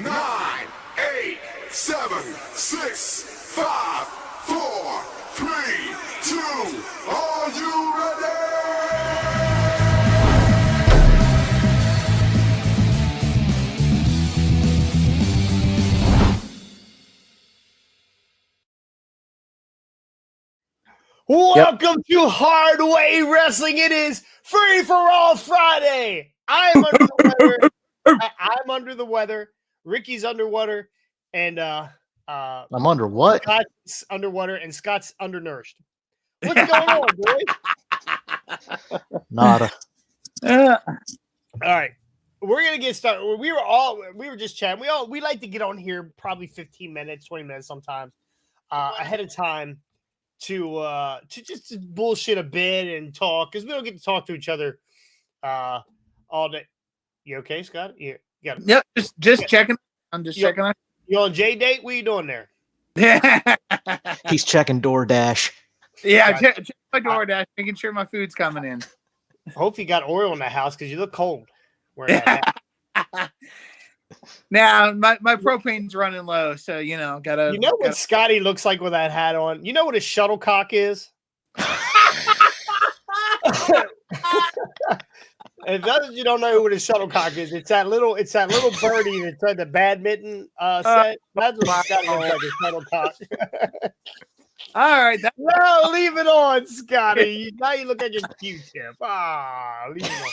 9, 8, 7, 6, 5, 4, 3, 2. Are you ready? Welcome to Hardway Wrestling. It is Free for All Friday. I'm under the weather. I'm under the weather. Ricky's underwater, and I'm under what? Scott's underwater, and Scott's undernourished. What's going on, boys? Nada. All right, we're gonna get started. We were just chatting. We like to get on here probably 15 minutes, 20 minutes sometimes ahead of time to just bullshit a bit and talk, because we don't get to talk to each other all day. You okay, Scott? You got it. Yep, just checking. I'm just checking on. You on J date? What are you doing there? He's checking DoorDash. Yeah, check my DoorDash, making sure my food's coming in. Hope you got oil in the house because you look cold. Now my propane's running low, so gotta. You know what Scotty looks like with that hat on? You know what a shuttlecock is? If those you don't know what a shuttlecock is, it's that little birdie that's on the badminton set. That's what Scotty looks like, a shuttlecock. All right, no, leave it on, Scotty. Now you look like a Q-tip. Leave it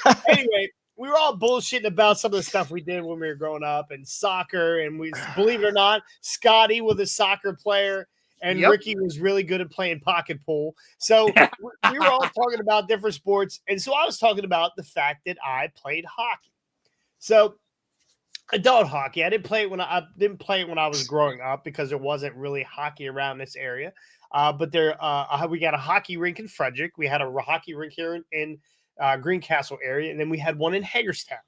on. Anyway, we were all bullshitting about some of the stuff we did when we were growing up and soccer. And we, believe it or not, Scotty was a soccer player. And Ricky was really good at playing pocket pool. So we were all talking about different sports. And so I was talking about the fact that I played hockey. So adult hockey. I didn't play it when I was growing up because there wasn't really hockey around this area. But we got a hockey rink in Frederick. We had a hockey rink here in Greencastle area. And then we had one in Hagerstown.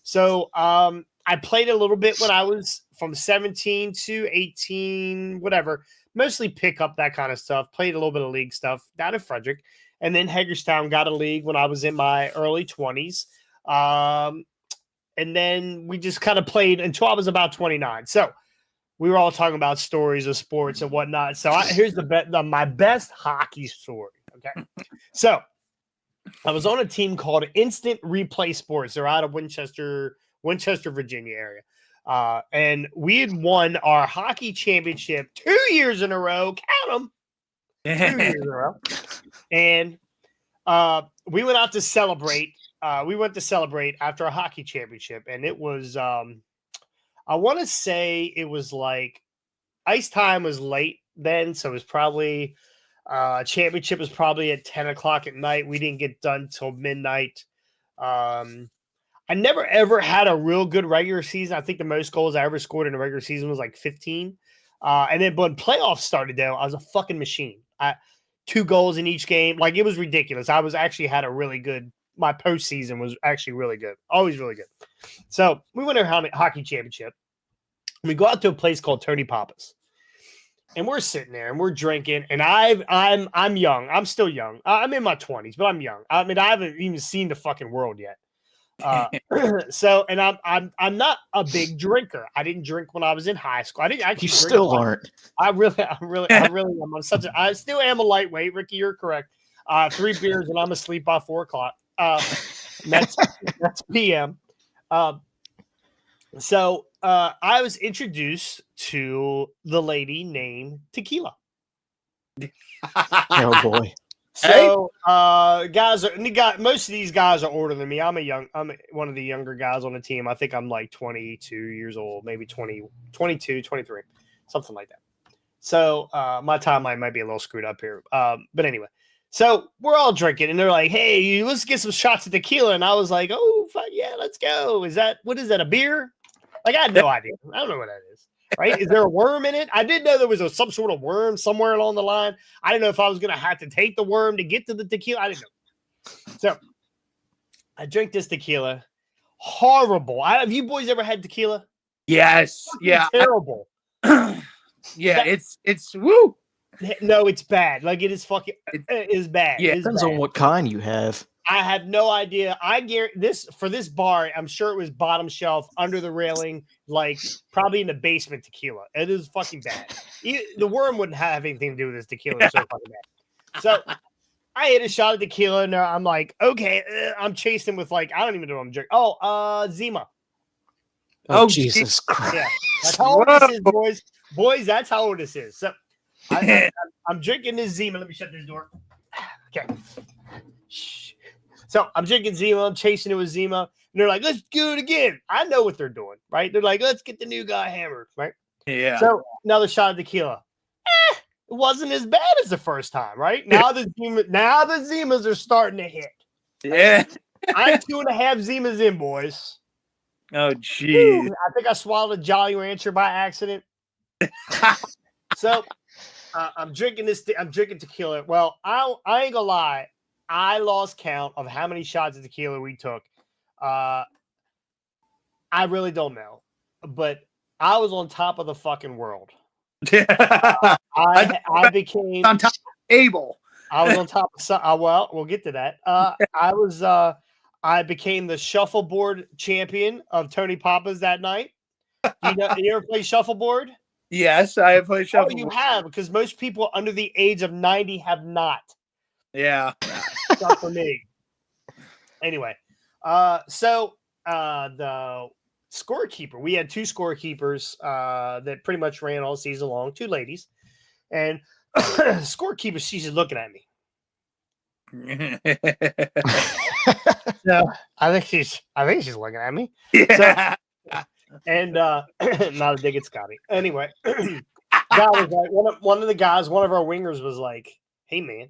So I played a little bit when I was from 17 to 18, whatever. Mostly pick up that kind of stuff. Played a little bit of league stuff down in Frederick. And then Hagerstown got a league when I was in my early 20s. And then we just kind of played until I was about 29. So we were all talking about stories of sports and whatnot. So here's my best hockey story. Okay. So I was on a team called Instant Replay Sports. They're out of Winchester, Virginia area. And we had won our hockey championship 2 years in a row. Count them. 2 years in a row. And we went out to celebrate. We went to celebrate after a hockey championship. And it was, I want to say it was like ice time was late then. So it was probably, championship was probably at 10 o'clock at night. We didn't get done till midnight. I never, ever had a real good regular season. I think the most goals I ever scored in a regular season was like 15. And then when playoffs started, though, I was a fucking machine. 2 goals in each game. Like, it was ridiculous. I was actually had a really good – my postseason was actually really good. Always really good. So we went to a hockey championship. We go out to a place called Tony Papa's. And we're sitting there and we're drinking. And I'm young. I'm still young. I'm in my 20s, but I'm young. I mean, I haven't even seen the fucking world yet. So, and I'm not a big drinker. I didn't drink when I was in high school. I didn't actually. You still aren't. I really am. I still am a lightweight. Ricky, you're correct. 3 beers and I'm asleep by 4 o'clock. That's PM. So I was introduced to the lady named Tequila. Oh boy. So, most of these guys are older than me. I'm one of the younger guys on the team. I think I'm like 22 years old, maybe 22, 23, something like that. So, my timeline might be a little screwed up here. But anyway, so we're all drinking and they're like, hey, let's get some shots of tequila. And I was like, oh, fuck yeah, let's go. What is that, a beer? Like, I had no idea. I don't know what that is. Right? Is there a worm in it? I did know there was some sort of worm somewhere along the line. I didn't know if I was going to have to take the worm to get to the tequila. I didn't know. So I drink this tequila. Horrible. Have you boys ever had tequila? Yes. Yeah. Terrible. Yeah. It's woo. No, it's bad. Like, it is fucking. It is bad. Yeah. It Depends bad. on what kind you have. I have no idea. I guarantee this bar. I'm sure it was bottom shelf under the railing, like probably in the basement tequila. It is fucking bad. The worm wouldn't have anything to do with this tequila. It's so fucking bad. So I hit a shot of tequila, and I'm like, okay, I'm chasing with like I don't even know what I'm drinking. Oh, Zima. Oh, Jesus Christ. Yeah, that's how old this is, boys. Boys, that's how old this is. So I'm drinking this Zima. Let me shut this door. Okay. So I'm drinking Zima. I'm chasing it with Zima. And they're like, let's do it again. I know what they're doing, right? They're like, let's get the new guy hammered, right? Yeah. So another shot of tequila. It wasn't as bad as the first time, right? Now the Zimas are starting to hit. Yeah. I'm 2.5 Zimas in, boys. Oh, geez. I think I swallowed a Jolly Rancher by accident. So I'm drinking I'm drinking tequila. Well, I ain't gonna lie. I lost count of how many shots of tequila we took. I really don't know, but I was on top of the fucking world. I became on top of the table. I was on top of some. Well, we'll get to that. I became the shuffleboard champion of Tony Papa's that night. You ever play shuffleboard? Yes, I have played shuffleboard. Oh, you have, because most people under the age of 90 have not. Yeah. Not for me. Anyway, so the scorekeeper, we had 2 scorekeepers that pretty much ran all season long, 2 ladies, and scorekeeper, she's just looking at me. So I think she's looking at me. Yeah. So, and not a dig at Scotty. Anyway, guy was like, one of the guys, one of our wingers was like, "Hey man,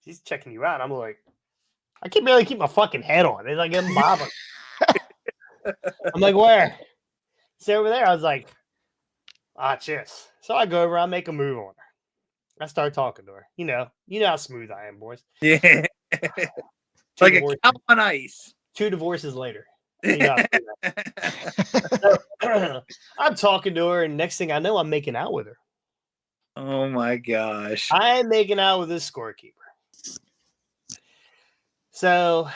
he's checking you out." I'm like, I can barely keep my fucking head on. It's like I'm bobbing. I'm like, where? Say over there. I was like, cheers. So I go over, I make a move on her. I start talking to her. You know how smooth I am, boys. Yeah. Like a cow on ice. 2 divorces later. I'm talking to her, and next thing I know, I'm making out with her. Oh my gosh. I'm making out with this scorekeeper. So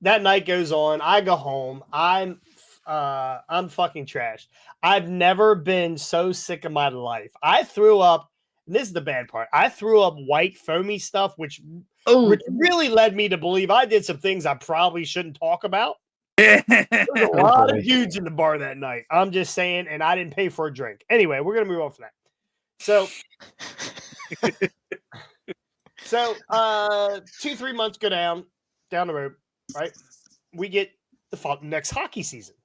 that night goes on. I go home. I'm fucking trashed. I've never been so sick in my life. I threw up. And this is the bad part. I threw up white foamy stuff, which really led me to believe I did some things I probably shouldn't talk about. There was a lot of dudes in the bar that night. I'm just saying, and I didn't pay for a drink. Anyway, we're gonna move on from that. So 2-3 months go down the road, right? We get the next hockey season.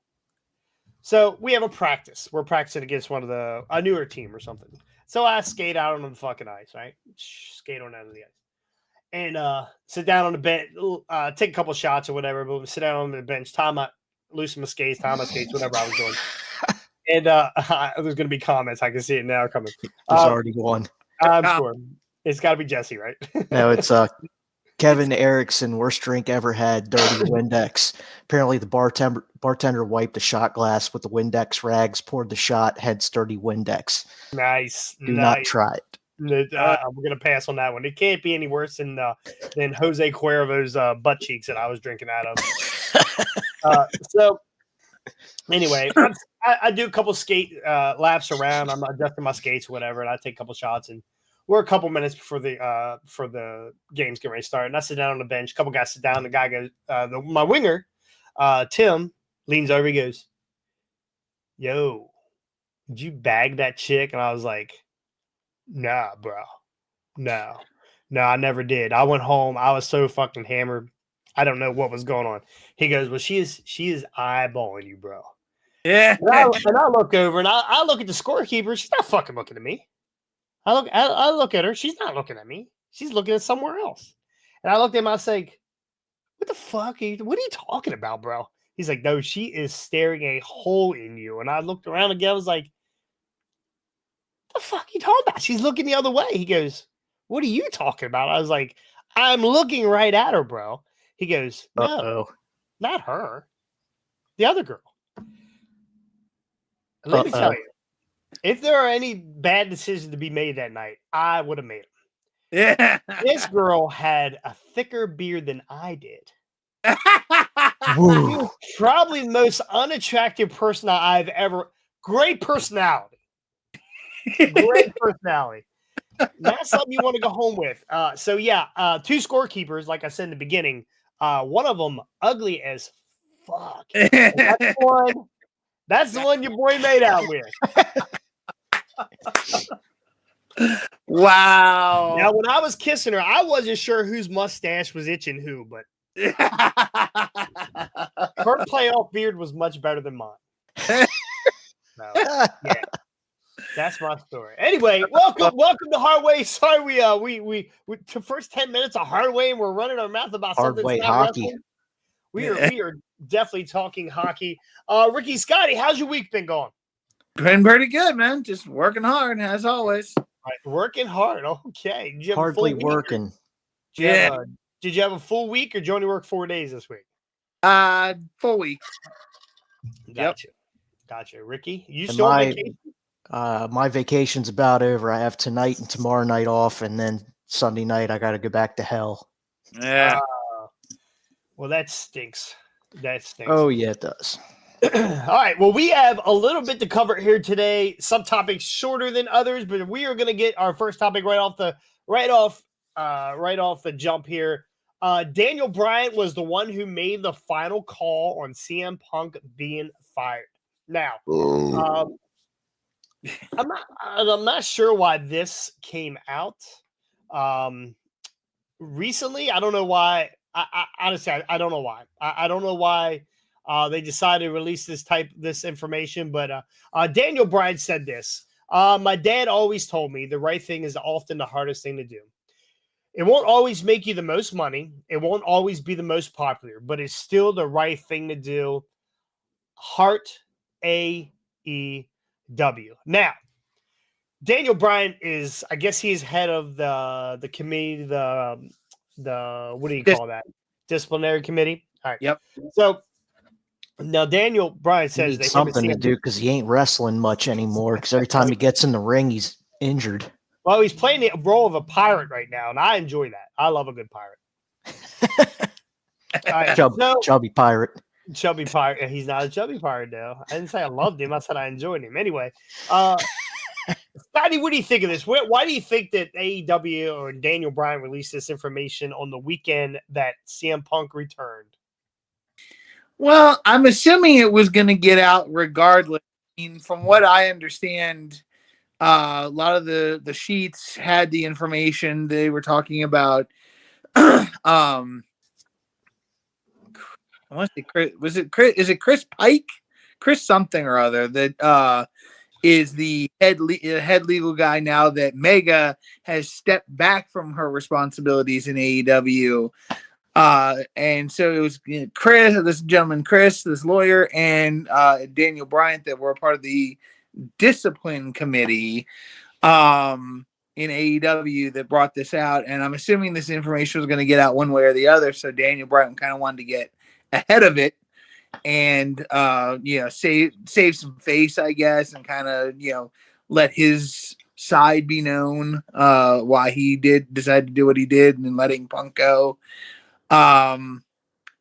So we have a practice. We're practicing against a newer team or something. So I skate out on the fucking ice, right? Skate on out of the ice. And sit down on the bench, take a couple shots or whatever, but sit down on the bench, loosen my skates, tie my skates, whatever I was doing. And there's going to be comments. I can see it now coming. There's already one. I'm sure. It's got to be Jesse, right? No, it's Kevin Erickson, worst drink ever had, dirty Windex. Apparently the bartender wiped the shot glass with the Windex rags, poured the shot, had dirty Windex. Nice. Do not try it. We're going to pass on that one. It can't be any worse than Jose Cuervo's butt cheeks that I was drinking out of. So anyway, I do a couple skate laps around. I'm adjusting my skates or whatever, and I take a couple shots, and we're a couple minutes before the game's getting ready to start. And I sit down on the bench. A couple guys sit down. The guy goes, my winger, Tim, leans over. He goes, "Yo, did you bag that chick?" And I was like, "Nah, bro. No, I never did. I went home. I was so fucking hammered. I don't know what was going on." He goes, "Well, she is eyeballing you, bro." Yeah. And I look over and I look at the scorekeeper. She's not fucking looking at me. I look at her. She's not looking at me. She's looking at somewhere else. And I looked at him. I was like, "What the fuck? What are you talking about, bro?" He's like, "No, she is staring a hole in you." And I looked around again. I was like, "What the fuck are you talking about? She's looking the other way." He goes, "What are you talking about?" I was like, "I'm looking right at her, bro." He goes, "No, not her. The other girl." Let me tell you, if there are any bad decisions to be made that night, I would have made them. Yeah. This girl had a thicker beard than I did. Woo. Probably the most unattractive person I've ever. Great personality. Great personality. Not something you want to go home with. So yeah, 2 scorekeepers, like I said in the beginning. One of them ugly as fuck. That's the one your boy made out with. Wow. Now, when I was kissing her, I wasn't sure whose mustache was itching who, but her playoff beard was much better than mine. So, yeah, that's my story. Anyway, welcome to Hardway. Sorry, we the first 10 minutes of Hardway, and we're running our mouth about something Hardway that's not hockey. wrestling. We are definitely talking hockey. Ricky Scotty, how's your week been going? Been pretty good, man. Just working hard as always. Right, working hard. Okay. Did you have a Hardly full week? working. Did you have a full week, or did you only work 4 days this week? Full week. Gotcha. Ricky, you And still on vacation? my vacation's about over. I have tonight and tomorrow night off, and then Sunday night I got to go back to hell. Yeah. Well, that stinks. Oh yeah, it does. All right. Well, we have a little bit to cover here today. Some topics shorter than others, but we are going to get our first topic right off the jump here. Daniel Bryan was the one who made the final call on CM Punk being fired. Now, I'm not sure why this came out recently. I don't know why. I honestly don't know why. I don't know why they decided to release this information. But Daniel Bryan said this. My dad always told me the right thing is often the hardest thing to do. It won't always make you the most money. It won't always be the most popular, but it's still the right thing to do. Heart AEW. Now, Daniel Bryan is, I guess he's head of the committee, the what do you call that? Disciplinary committee. All right. Yep. So now Daniel Bryan He says needs something to do because he ain't wrestling much anymore. Because every time he gets in the ring, he's injured. Well, he's playing the role of a pirate right now, and I enjoy that. I love a good pirate. All right, chubby pirate. Chubby pirate. He's not a chubby pirate, though. I didn't say I loved him. I said I enjoyed him. Anyway, Scotty, what do you think of this? Why do you think that AEW or Daniel Bryan released this information on the weekend that CM Punk returned? Well, I'm assuming it was going to get out regardless. I mean, from what I understand, a lot of the sheets had the information. They were talking about I want to say Chris. Was it Chris? Is it Chris Pike? Chris something or other that is the head legal guy now that Mega has stepped back from her responsibilities in AEW. And so it was Chris, this gentleman, Chris, this lawyer, and Daniel Bryan that were a part of the discipline committee in AEW that brought this out. And I'm assuming this information was going to get out one way or the other. So Daniel Bryan kind of wanted to get ahead of it and save some face, I guess, and kind of let his side be known why he did decide to do what he did and letting Punk go.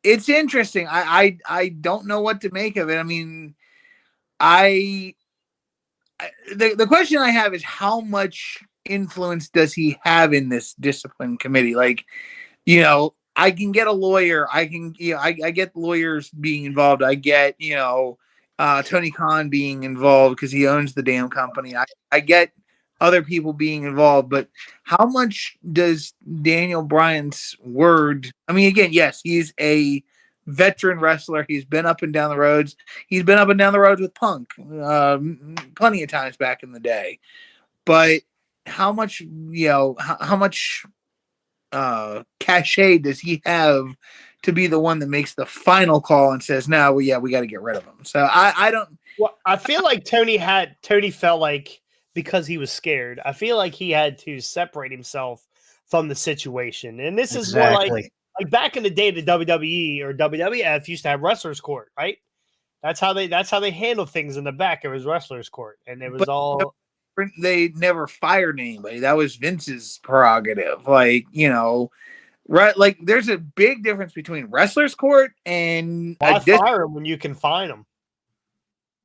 It's interesting. I don't know what to make of it. I mean, the question I have is how much influence does he have in this discipline committee? Like, I can get a lawyer. I can, I get lawyers being involved. I get, Tony Khan being involved because he owns the damn company. I get other people being involved, but how much does Daniel Bryan's word? I mean, again, yes, he's a veteran wrestler. He's been up and down the roads. He's been up and down the roads with Punk plenty of times back in the day. But how much, how much cachet does he have to be the one that makes the final call and says, no, we got to get rid of him. So I don't. Well, I feel like Tony felt like, because he was scared, I feel like he had to separate himself from the situation. And this is more like back in the day, the WWE or WWF used to have wrestlers court, right? That's how they handle things in the back. It was wrestlers court, and it was all they never fired anybody. That was Vince's prerogative. Like, right? Like, there's a big difference between wrestler's court and Why fire him when you can fine him?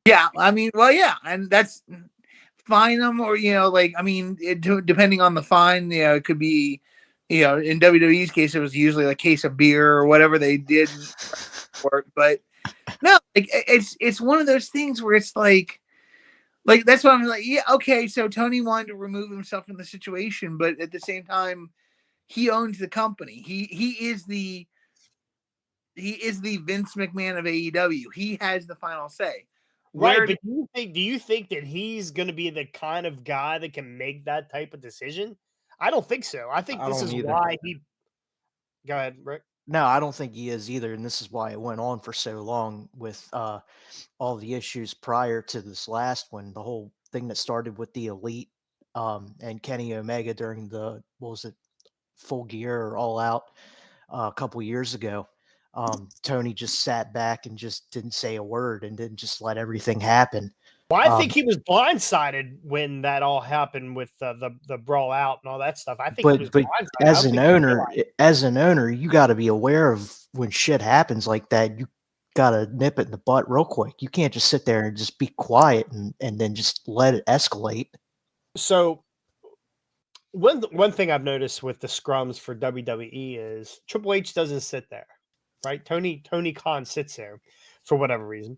Yeah, I mean, well, yeah, and that's fine them, or depending on the fine, it could be, in WWE's case, it was usually a case of beer or whatever they did for it. But no, like it's one of those things where it's like that's what I'm like. Yeah, okay, so Tony wanted to remove himself from the situation, but at the same time, he owns the company. He is the Vince McMahon of AEW. He has the final say. Right, but do you think that he's going to be the kind of guy that can make that type of decision? I don't think so. I think this is why he. Go ahead, Rick. No, I don't think he is either, and this is why it went on for so long with all the issues prior to this last one. The whole thing that started with the Elite and Kenny Omega during the Full Gear or All Out a couple years ago. Tony just sat back and just didn't say a word and didn't just let everything happen. Well, I think he was blindsided when that all happened with the brawl out and all that stuff. I think he was blindsided. As an owner, you got to be aware of when shit happens like that. You got to nip it in the butt real quick. You can't just sit there and just be quiet and then just let it escalate. So one thing I've noticed with the scrums for WWE is Triple H doesn't sit there. Right, Tony Khan sits there for whatever reason.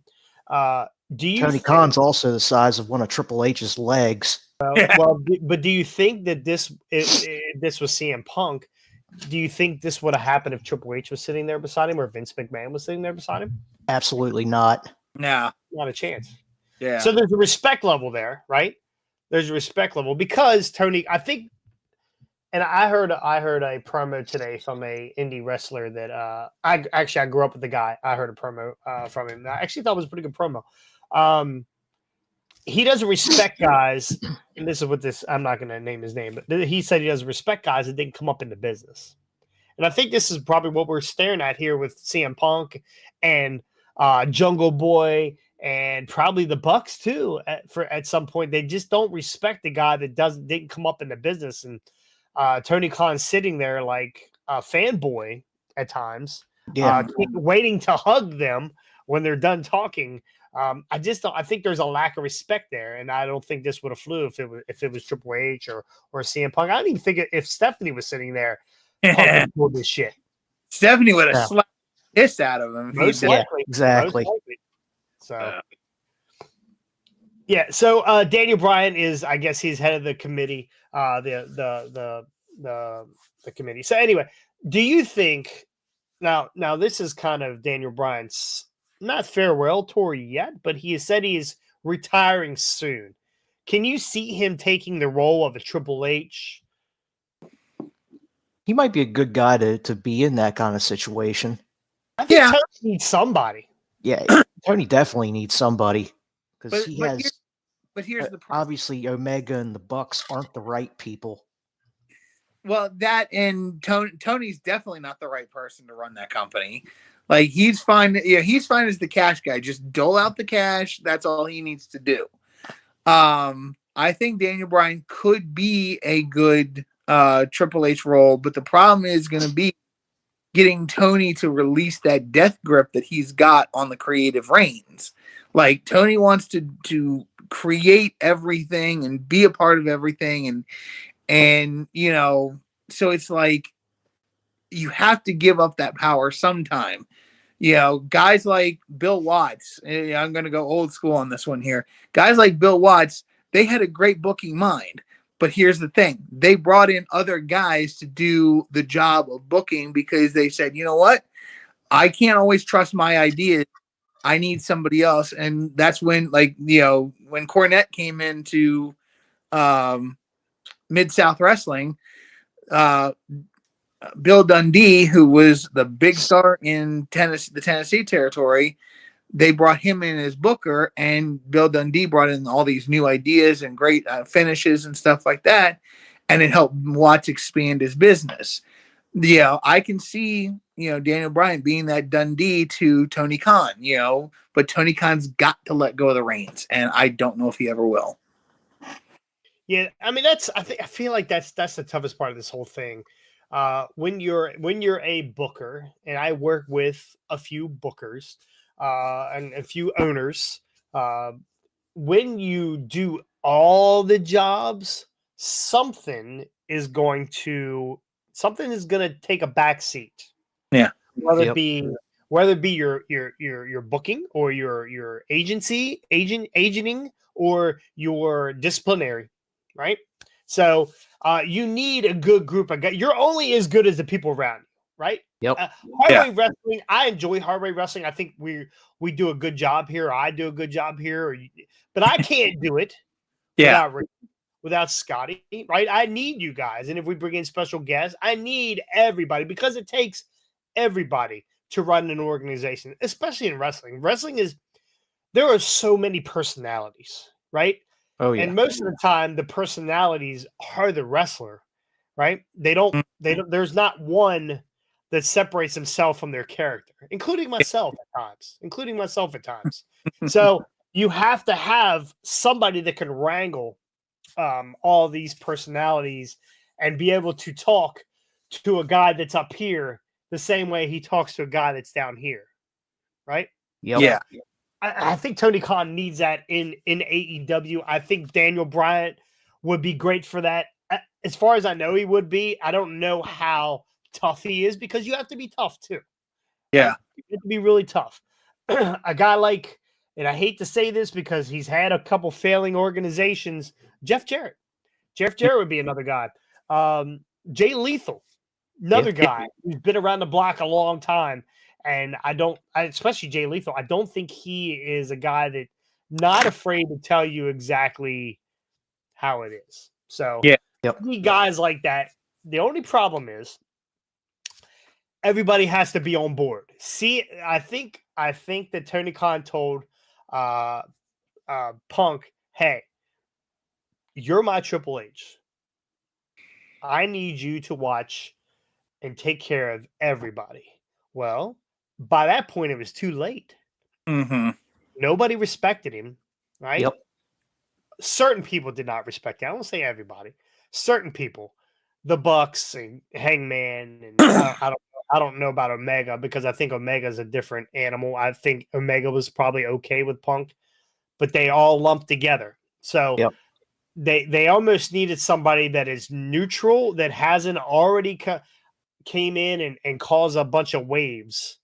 Tony Khan's also the size of one of Triple H's legs. But do you think that this was CM Punk? Do you think this would have happened if Triple H was sitting there beside him or Vince McMahon was sitting there beside him? Absolutely not. No, not a chance. Yeah. So there's a respect level there, right? There's a respect level because Tony, I think. And I heard a promo today from a indie wrestler that I grew up with the guy. I heard a promo from him. I actually thought it was a pretty good promo. He doesn't respect guys, and this is what this. I'm not going to name his name, but he said he doesn't respect guys that didn't come up in the business. And I think this is probably what we're staring at here with CM Punk and Jungle Boy and probably the Bucks too. At some point, they just don't respect the guy that didn't come up in the business and. Tony Khan sitting there like a fanboy at times, waiting to hug them when they're done talking. I think there's a lack of respect there, and I don't think this would have flew if it was Triple H or CM Punk. I don't even think if Stephanie was sitting there pulled this shit. Stephanie would have slapped this out of him. Most likely, exactly. Most likely. So. Yeah, so Daniel Bryan is, I guess, he's head of the committee, the committee. So anyway, do you think now this is kind of Daniel Bryan's not farewell tour yet, but he has said he is retiring soon. Can you see him taking the role of a Triple H? He might be a good guy to be in that kind of situation. I think Tony needs somebody. Yeah, Tony definitely needs somebody. Because he has, but here's the problem. Obviously Omega and the Bucks aren't the right people. Well, that and Tony's definitely not the right person to run that company. Like he's fine. Yeah, he's fine as the cash guy. Just dole out the cash. That's all he needs to do. I think Daniel Bryan could be a good Triple H role, but the problem is going to be getting Tony to release that death grip that he's got on the creative reins. Like Tony wants to create everything and be a part of everything. And, so it's like, you have to give up that power sometime, guys like Bill Watts. I'm going to go old school on this one here. Guys like Bill Watts, they had a great booking mind, but here's the thing. They brought in other guys to do the job of booking because they said, you know what? I can't always trust my ideas. I need somebody else. And that's when, when Cornette came into Mid-South Wrestling, Bill Dundee, who was the big star in the Tennessee territory, they brought him in as booker, and Bill Dundee brought in all these new ideas and great finishes and stuff like that. And it helped Watts expand his business. I can see, Daniel Bryan being that Dundee to Tony Khan, but Tony Khan's got to let go of the reins, and I don't know if he ever will. Yeah, I mean I feel like that's the toughest part of this whole thing. When you're a booker, and I work with a few bookers, and a few owners, uh, when you do all the jobs, something is going to take a back seat. Yeah. Whether it Yep. be your booking, or your agenting, or your disciplinary, right? So you need a good group of guys. You're only as good as the people around you, right? Yep. Hard Yeah. way wrestling. I enjoy hard way wrestling. I think we do a good job here. I do a good job here, but I can't do it Yeah. without Scotty, right? I need you guys, and if we bring in special guests, I need everybody, because it takes everybody to run an organization, especially in wrestling. There are so many personalities, right? Oh yeah. And most of the time, the personalities are the wrestler, right? There's not one that separates himself from their character, including myself at times. So you have to have somebody that can wrangle all these personalities and be able to talk to a guy that's up here the same way he talks to a guy that's down here, right? Yep. Yeah. I think Tony Khan needs that in AEW. I think Daniel Bryan would be great for that. As far as I know, he would be. I don't know how tough he is, because you have to be tough too. Yeah. Right? You have to be really tough. A guy like, and I hate to say this because he's had a couple failing organizations, Jeff Jarrett. Jeff Jarrett would be another guy. Jay Lethal, another guy who's been around the block a long time. And especially Jay Lethal, I don't think he is a guy that not afraid to tell you exactly how it is. So Yeah. Yep. need guys like that. The only problem is everybody has to be on board. See, I think that Tony Khan told Punk, hey, you're my Triple H. I need you to watch and take care of everybody. Well, by that point, it was too late. Mm-hmm. Nobody respected him, right? Yep. Certain people did not respect him. I won't say everybody. Certain people, the Bucks and Hangman, and I don't know about Omega, because I think Omega is a different animal. I think Omega was probably okay with Punk, but they all lumped together. So Yep. they almost needed somebody that is neutral, that hasn't already came in and caused a bunch of waves.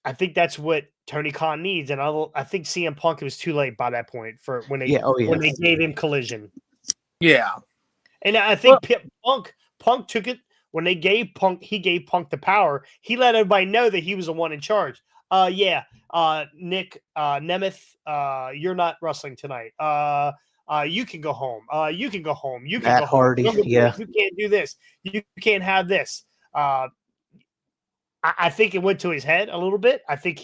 I think that's what Tony Khan needs, and I think CM Punk, it was too late by that point for when they when they gave him Collision. Yeah. And I think Punk took it when they gave Punk. He gave Punk the power. He let everybody know that he was the one in charge. Nick Nemeth, you're not wrestling tonight. You can go home. You can go home. You can Matt go home. Hardy, yeah. You can't do this. You can't have this. I think it went to his head a little bit. I think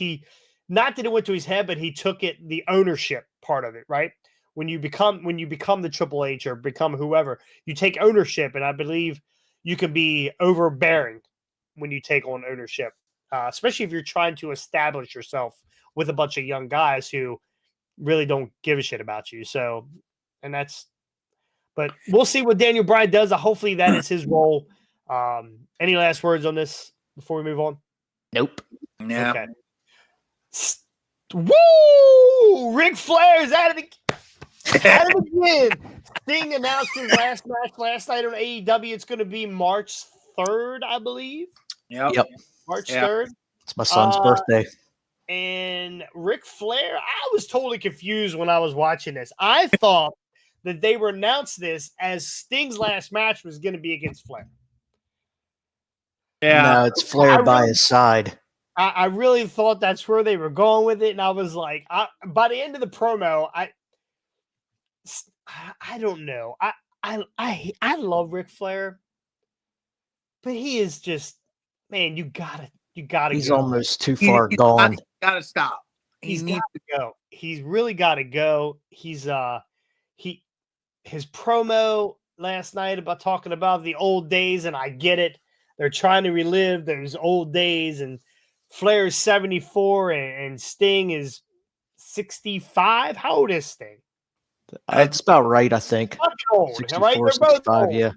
not that it went to his head, but he took the ownership part of it, right? When you become the Triple H or become whoever, you take ownership, and I believe you can be overbearing when you take on ownership, especially if you're trying to establish yourself with a bunch of young guys who really don't give a shit about you. So, but we'll see what Daniel Bryan does. Hopefully that is his role. Any last words on this before we move on? Nope. Yeah. Okay. Woo! Ric Flair's at it again. Sting announced his last match last night on AEW. It's going to be March 3rd, I believe. Yep. March 3rd. It's my son's birthday. And Ric Flair, I was totally confused when I was watching this. I thought that they were announced this as Sting's last match was going to be against Flair. Yeah. No, it's Flair by his side. I really thought that's where they were going with it, and I was like, by the end of the promo, I don't know. I love Ric Flair, but he is just, man, you gotta. He's go. almost too far gone. Gotta stop. He's got to go. He's really got to go. His promo last night about talking about the old days, and I get it. They're trying to relive those old days, and Flair is 74 and Sting is 65. How old is Sting? That's about right, I think. Fucking old, 64, right? They're both 65, old. yeah.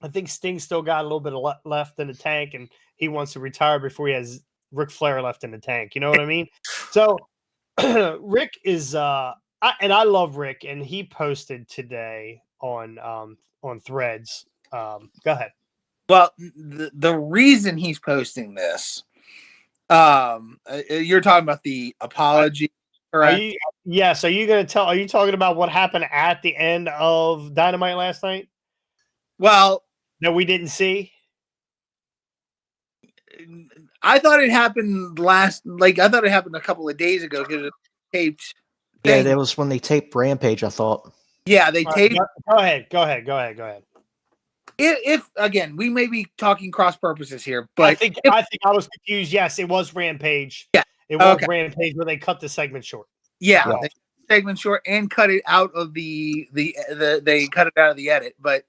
I think Sting still got a little bit of left in the tank, and he wants to retire before he has Ric Flair left in the tank. You know what I mean? So Rick is, and I love Rick, and he posted today on Threads. Go ahead. Well, the reason he's posting this, you're talking about the apology, correct? Yes. Are you talking about what happened at the end of Dynamite last night Well, that we didn't see? I thought it happened I thought it happened a couple of days ago because it taped. Yeah, that was when they taped Rampage, I thought. Yeah, they taped. Go ahead. If again, we may be talking cross purposes here, but I think I was confused. Yes, it was Rampage. Yeah, it was Rampage where they cut the segment short. Yeah, they cut the segment short and cut it out of they cut it out of the edit. But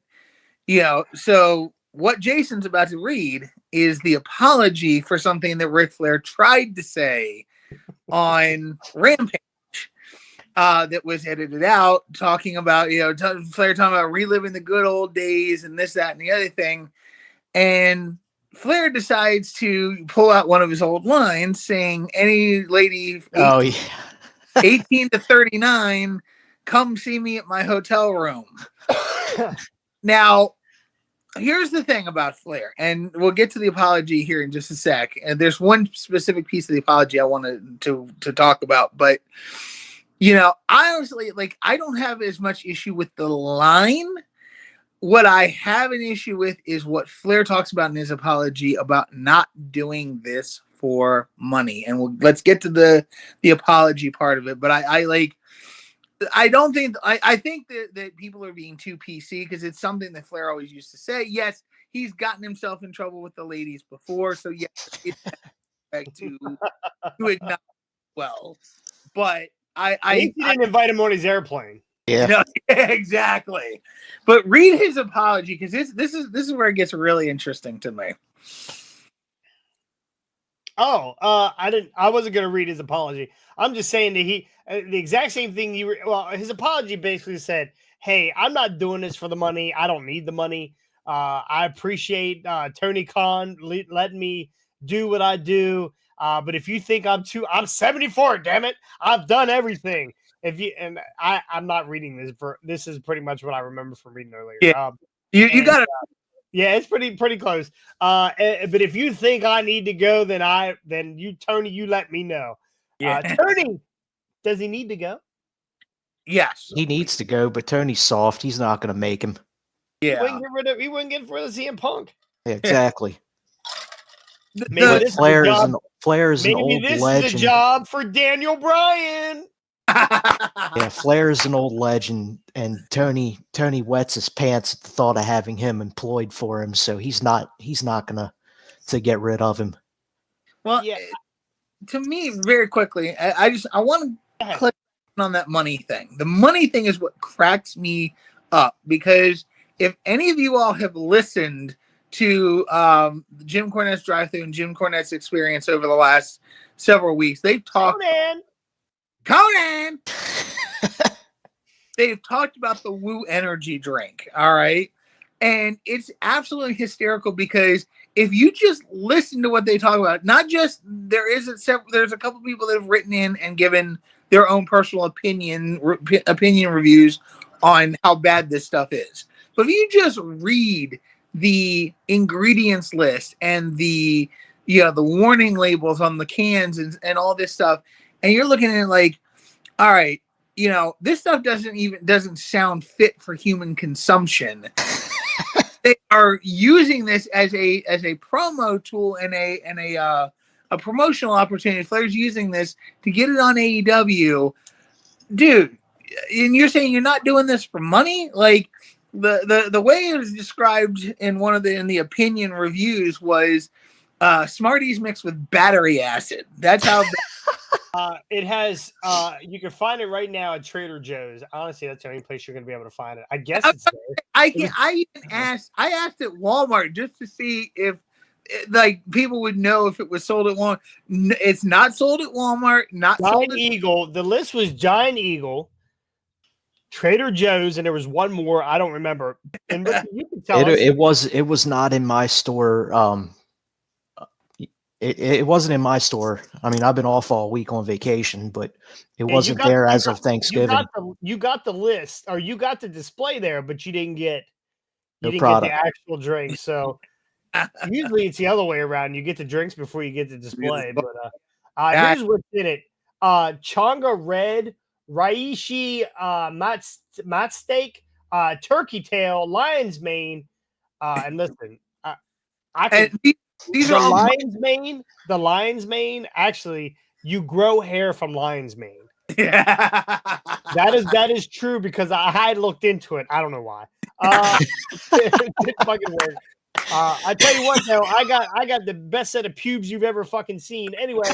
so what Jason's about to read is the apology for something that Ric Flair tried to say on Rampage. That was edited out, talking about Flair talking about reliving the good old days and this, that, and the other thing, and Flair decides to pull out one of his old lines, saying, "Any lady, 18 to 39, come see me at my hotel room." Now, here's the thing about Flair, and we'll get to the apology here in just a sec. And there's one specific piece of the apology I wanted to talk about, but. I honestly, I don't have as much issue with the line. What I have an issue with is what Flair talks about in his apology about not doing this for money. And let's get to the apology part of it. But I think that people are being too PC because it's something that Flair always used to say. Yes, he's gotten himself in trouble with the ladies before. So yes, it's to acknowledge well. But I didn't invite him on his airplane. Yeah, exactly. But read his apology because this is where it gets really interesting to me. Oh, I wasn't going to read his apology. I'm just saying that the exact same thing his apology basically said, "Hey, I'm not doing this for the money. I don't need the money. I appreciate Tony Khan letting me do what I do. But if you think I'm 74, damn it, I've done everything." I'm not reading this. This is pretty much what I remember from reading earlier. Yeah, you got it. Yeah, it's pretty close. But if you think I need to go, then you, Tony, you let me know. Yeah. Tony, does he need to go? Yes, he needs to go, but Tony's soft. He's not going to make him. Yeah, he wouldn't get rid of CM Punk. Yeah, exactly. Maybe Flair is an old this legend. is a job for Daniel Bryan. Yeah, Flair is an old legend, and Tony wets his pants at the thought of having him employed for him. So he's not gonna to get rid of him. Well, yeah. To me, very quickly, I want to click on that money thing. The money thing is what cracks me up because if any of you all have listened to Jim Cornette's drive-through and Jim Cornette's experience over the last several weeks, they've talked. Conan! They've talked about the Woo Energy drink, all right? And it's absolutely hysterical because if you just listen to what they talk about, not just there's a couple people that have written in and given their own personal opinion reviews on how bad this stuff is. But if you just read the ingredients list and the warning labels on the cans and all this stuff, and you're looking at it like, all right, this stuff doesn't sound fit for human consumption. They are using this as a promo tool and a promotional opportunity. Flair's using this to get it on AEW, dude. And you're saying you're not doing this for money? Like the way it was described in one of the opinion reviews was Smarties mixed with battery acid. That's how. It has. You can find it right now at Trader Joe's. Honestly, that's the only place you're going to be able to find it. I guess it's there. I asked at Walmart just to see if people would know if it was sold at Walmart. It's not sold at Walmart. Not Giant sold at Eagle. The list was Giant Eagle, Trader Joe's, and there was one more. I don't remember. And Ricky, you can tell us. It was not in my store. It wasn't in my store. I mean, I've been off all week on vacation, but it wasn't there as of Thanksgiving. You got the list, or you got the display there, but you didn't get No get product. the actual drink. So usually it's the other way around. You get the drinks before you get the display. But here's what's in it: Chonga Red, Raishi, mat steak, turkey tail, lion's mane, and listen, I can. These are all The lion's mane. Actually, you grow hair from lion's mane. Yeah. That is true because I had looked into it. I don't know why. It didn't fucking work. I tell you what, though, I got the best set of pubes you've ever fucking seen. Anyway,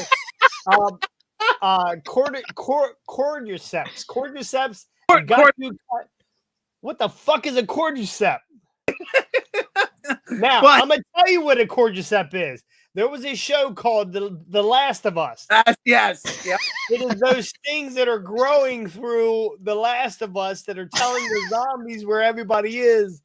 cordyceps. What the fuck is a cordyceps? Now, What? I'm going to tell you what a cordyceps is. There was a show called The Last of Us. Yes. Yep. It is those things that are growing through The Last of Us that are telling the zombies where everybody is.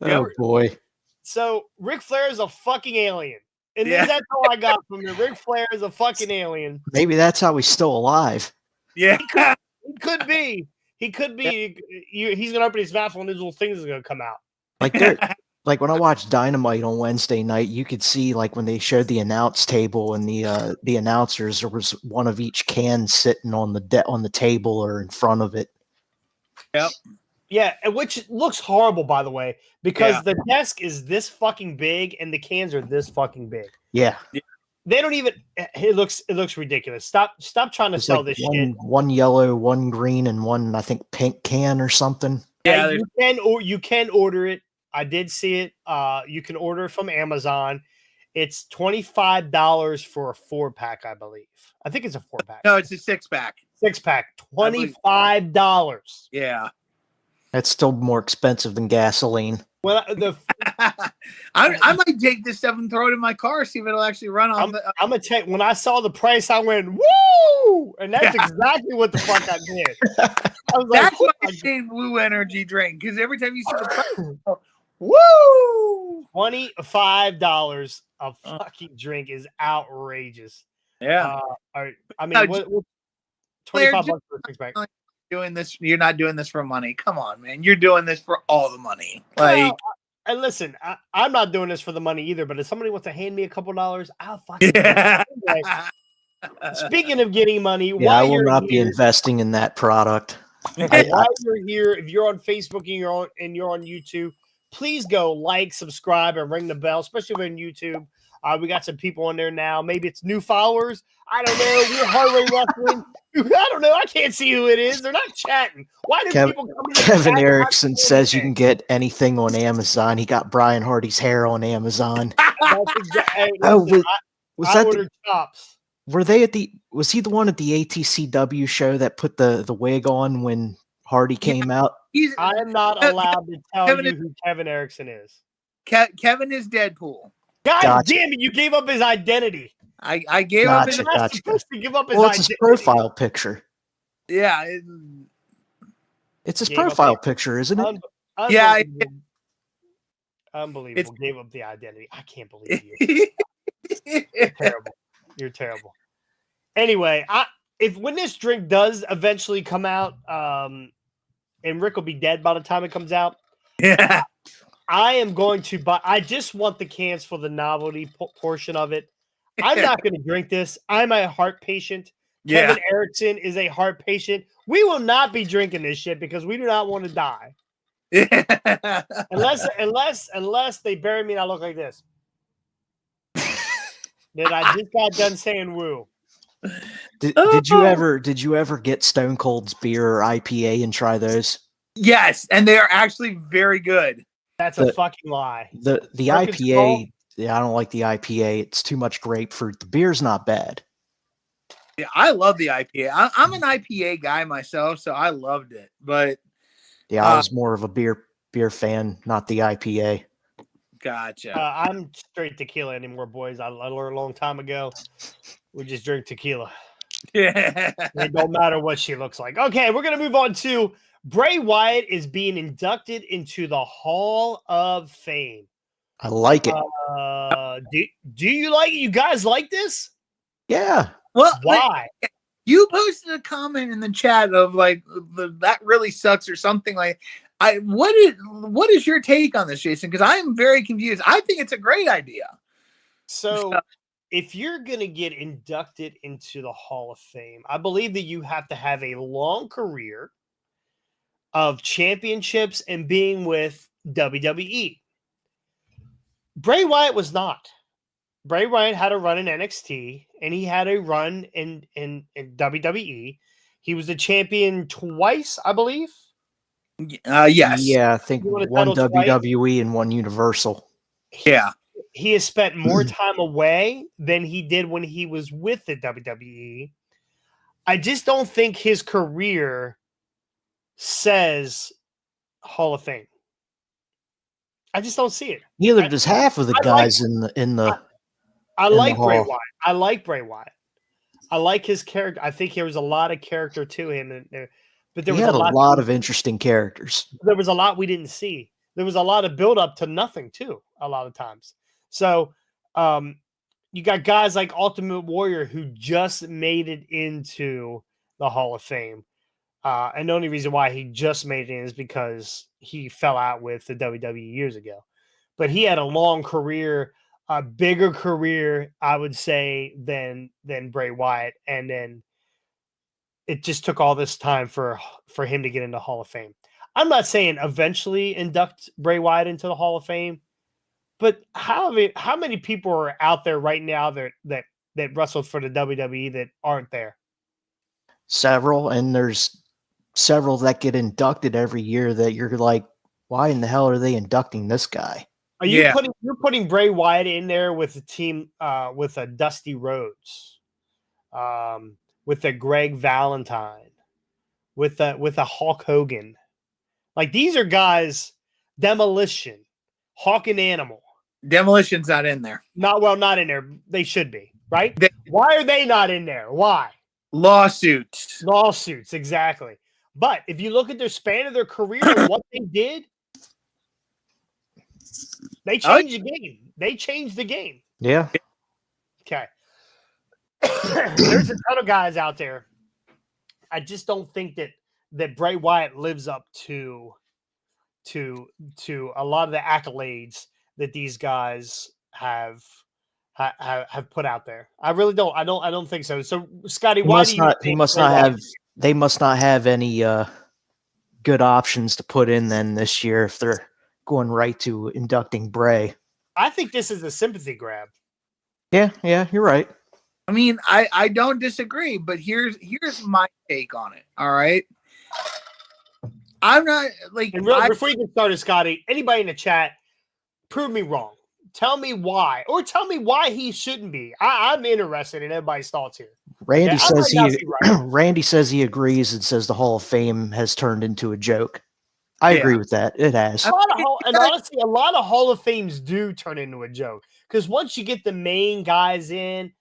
Oh, boy. So, Ric Flair is a fucking alien. And Yeah. that's all I got from it. Ric Flair is a fucking alien. Maybe that's how he's still alive. Yeah. He could be. He could be. He's going to open his mouth and his little things are going to come out. Like when I watched Dynamite on Wednesday night, you could see like when they showed the announce table and the announcers, there was one of each can sitting on the table or in front of it. Yep. Yeah, which looks horrible, by the way, because the desk is this fucking big and the cans are this fucking big. Yeah. They don't even. It looks ridiculous. Stop trying to sell like this shit. One yellow, one green, and one I think pink can or something. Yeah, you can order it. I did see it. You can order it from Amazon. It's $25 for a 4-pack, I believe. I think it's a 4-pack. No, it's a 6-pack. 6-pack, $25. Yeah. That's still more expensive than gasoline. Well, I might take this stuff and throw it in my car, see if it'll actually run on. I'm gonna tell you, when I saw the price, I went, woo! And that's exactly what the fuck I did. I was That's why I named Blue Energy drink, because every time you see the price, woo! $25 a fucking drink is outrageous. Yeah. I mean, what 25 bucks for a 6-pack? Doing this, you're not doing this for money. Come on, man. You're doing this for all the money. Like, well, and listen, I'm not doing this for the money either. But if somebody wants to hand me a couple dollars, I'll fucking. Yeah. Anyway, speaking of getting money, I will not be investing in that product. While you're here, if you're on Facebook and you're on YouTube, please go like, subscribe, and ring the bell, especially if you're on YouTube. We got some people on there now. Maybe it's new followers. I don't know. We're Hardway Wrestling. I don't know. I can't see who it is. They're not chatting. Why do people come in? Kevin Erickson says you can get anything on Amazon. He got Brian Hardy's hair on Amazon. Was that ordered chops? Were they at the? Was he the one at the ATCW show that put the wig on when Hardy came out? I am not allowed to tell you who Kevin Erickson is. Kevin is Deadpool. God damn it! You gave up his identity. I gave up his identity. To give up his it's his profile picture. Yeah, it's his profile picture, isn't it? Yeah. Unbelievable. Gave up the identity. I can't believe you. You're terrible. You're terrible. Anyway, when this drink does eventually come out, and Rick will be dead by the time it comes out. Yeah. I am going to buy. I just want the cans for the novelty portion of it. I'm not going to drink this. I'm a heart patient. Yeah. Kevin Erickson is a heart patient. We will not be drinking this shit because we do not want to die. Yeah. Unless they bury me and I look like this. That I just got done saying woo. Did you ever get Stone Cold's beer or IPA and try those? Yes, and they are actually very good. That's a fucking lie. The IPA, I don't like the IPA. It's too much grapefruit. The beer's not bad. Yeah, I love the IPA. I'm an IPA guy myself, so I loved it. But yeah, I was more of a beer fan, not the IPA. Gotcha. I'm straight tequila anymore, boys. I learned a long time ago. We just drink tequila. Yeah. It don't matter what she looks like. Okay, we're gonna move on to Bray Wyatt is being inducted into the Hall of Fame. I like it. Do you like it? You guys like this? Yeah. Well, Why? you posted a comment in the chat of like that really sucks or something like. What is your take on this, Jason? Because I am very confused. I think it's a great idea. So, if you're going to get inducted into the Hall of Fame, I believe that you have to have a long career of championships and being with WWE. Bray Wyatt was not. Bray Wyatt had a run in NXT and he had a run in WWE. He was the champion twice, I believe. Yes. Yeah, I think He won a one title twice. WWE and one Universal. Yeah. He has spent more time away than he did when he was with the WWE. I just don't think his career says Hall of Fame. I just don't see it. Neither does half of the guys I like Bray Hall. Wyatt. I like Bray Wyatt. I like his character. I think there was a lot of character to him, but there He was had a lot of interesting characters. There was a lot we didn't see. There was a lot of build up to nothing too. A lot of times. So, you got guys like Ultimate Warrior who just made it into the Hall of Fame. And the only reason why he just made it is because he fell out with the WWE years ago. But he had a long career, a bigger career, I would say, than Bray Wyatt. And then it just took all this time for him to get into Hall of Fame. I'm not saying eventually induct Bray Wyatt into the Hall of Fame, but how many people are out there right now that wrestled for the WWE that aren't there? Several, and there's several that get inducted every year that you're like, why in the hell are they inducting this guy? Are you putting Bray Wyatt in there with a team with a Dusty Rhodes, with a Greg Valentine, with a Hulk Hogan? Like these are guys, Demolition, Hawk and Animal. Demolition's not in there. Not in there. They should be, right? Why are they not in there? Why? Lawsuits, exactly. But if you look at their span of their career and what they did, they changed the game. They changed the game. Yeah. Okay. There's a ton of guys out there. I just don't think that Bray Wyatt lives up to a lot of the accolades that these guys have put out there. I really don't. I don't think so. So, Scotty, why do you think he must not have? They must not have any good options to put in then this year if they're going right to inducting Bray. I think this is a sympathy grab. Yeah, you're right. I mean, I don't disagree, but here's my take on it. All right. I'm not like before you get started, Scotty, anybody in the chat, prove me wrong. Tell me why, or tell me why he shouldn't be. I'm interested in everybody's thoughts here. Randy says he agrees and says the Hall of Fame has turned into a joke. I agree with that. It has. And honestly, a lot of Hall of Fames do turn into a joke because once you get the main guys in,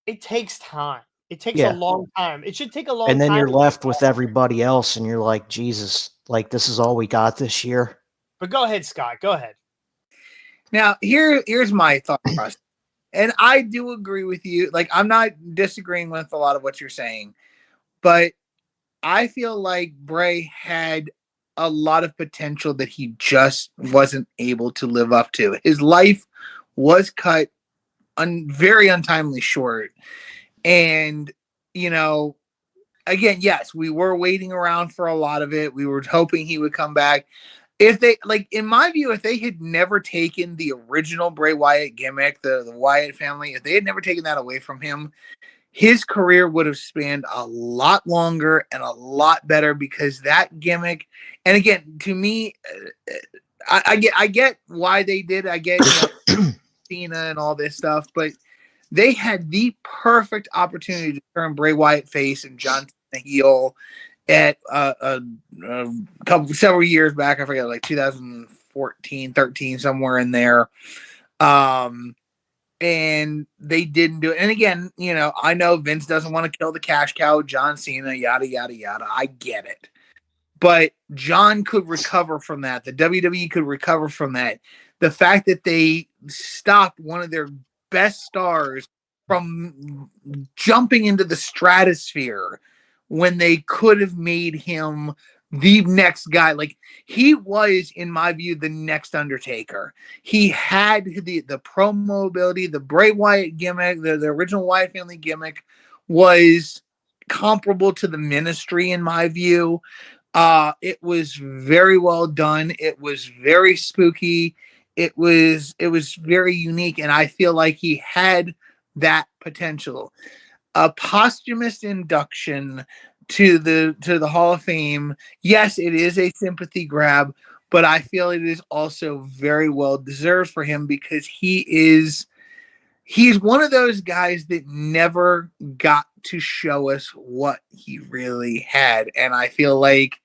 it takes time. It takes a long time. It should take a long time. And then you're left with everybody else, and you're like, Jesus, like this is all we got this year. But go ahead, Scott. Go ahead. Now, here's my thought process. And I do agree with you. Like, I'm not disagreeing with a lot of what you're saying, but I feel like Bray had a lot of potential that he just wasn't able to live up to. His life was cut very untimely short. And, you know, again, yes, we were waiting around for a lot of it. We were hoping he would come back. If they, like, in my view, if they had never taken the original Bray Wyatt gimmick, the Wyatt family, if they had never taken that away from him, his career would have spanned a lot longer and a lot better because that gimmick, and again, to me, I get why they did. I get Cena and all this stuff, but they had the perfect opportunity to turn Bray Wyatt face and John Cena heel at several years back. I forget, like 2014, 13, somewhere in there. And they didn't do it. And again, you know, I know Vince doesn't want to kill the cash cow, John Cena, yada, yada, yada. I get it. but John could recover from that. The WWE could recover from that. The fact that they stopped one of their best stars from jumping into the stratosphere when they could have made him the next guy. Like, he was, in my view, the next Undertaker. He had the promo ability, the Bray Wyatt gimmick, the original Wyatt family gimmick was comparable to the Ministry, in my view. It was very well done. It was very spooky. It was very unique, and I feel like he had that potential. A posthumous induction to the Hall of Fame. Yes, it is a sympathy grab, but I feel it is also very well deserved for him because he's one of those guys that never got to show us what he really had. And I feel like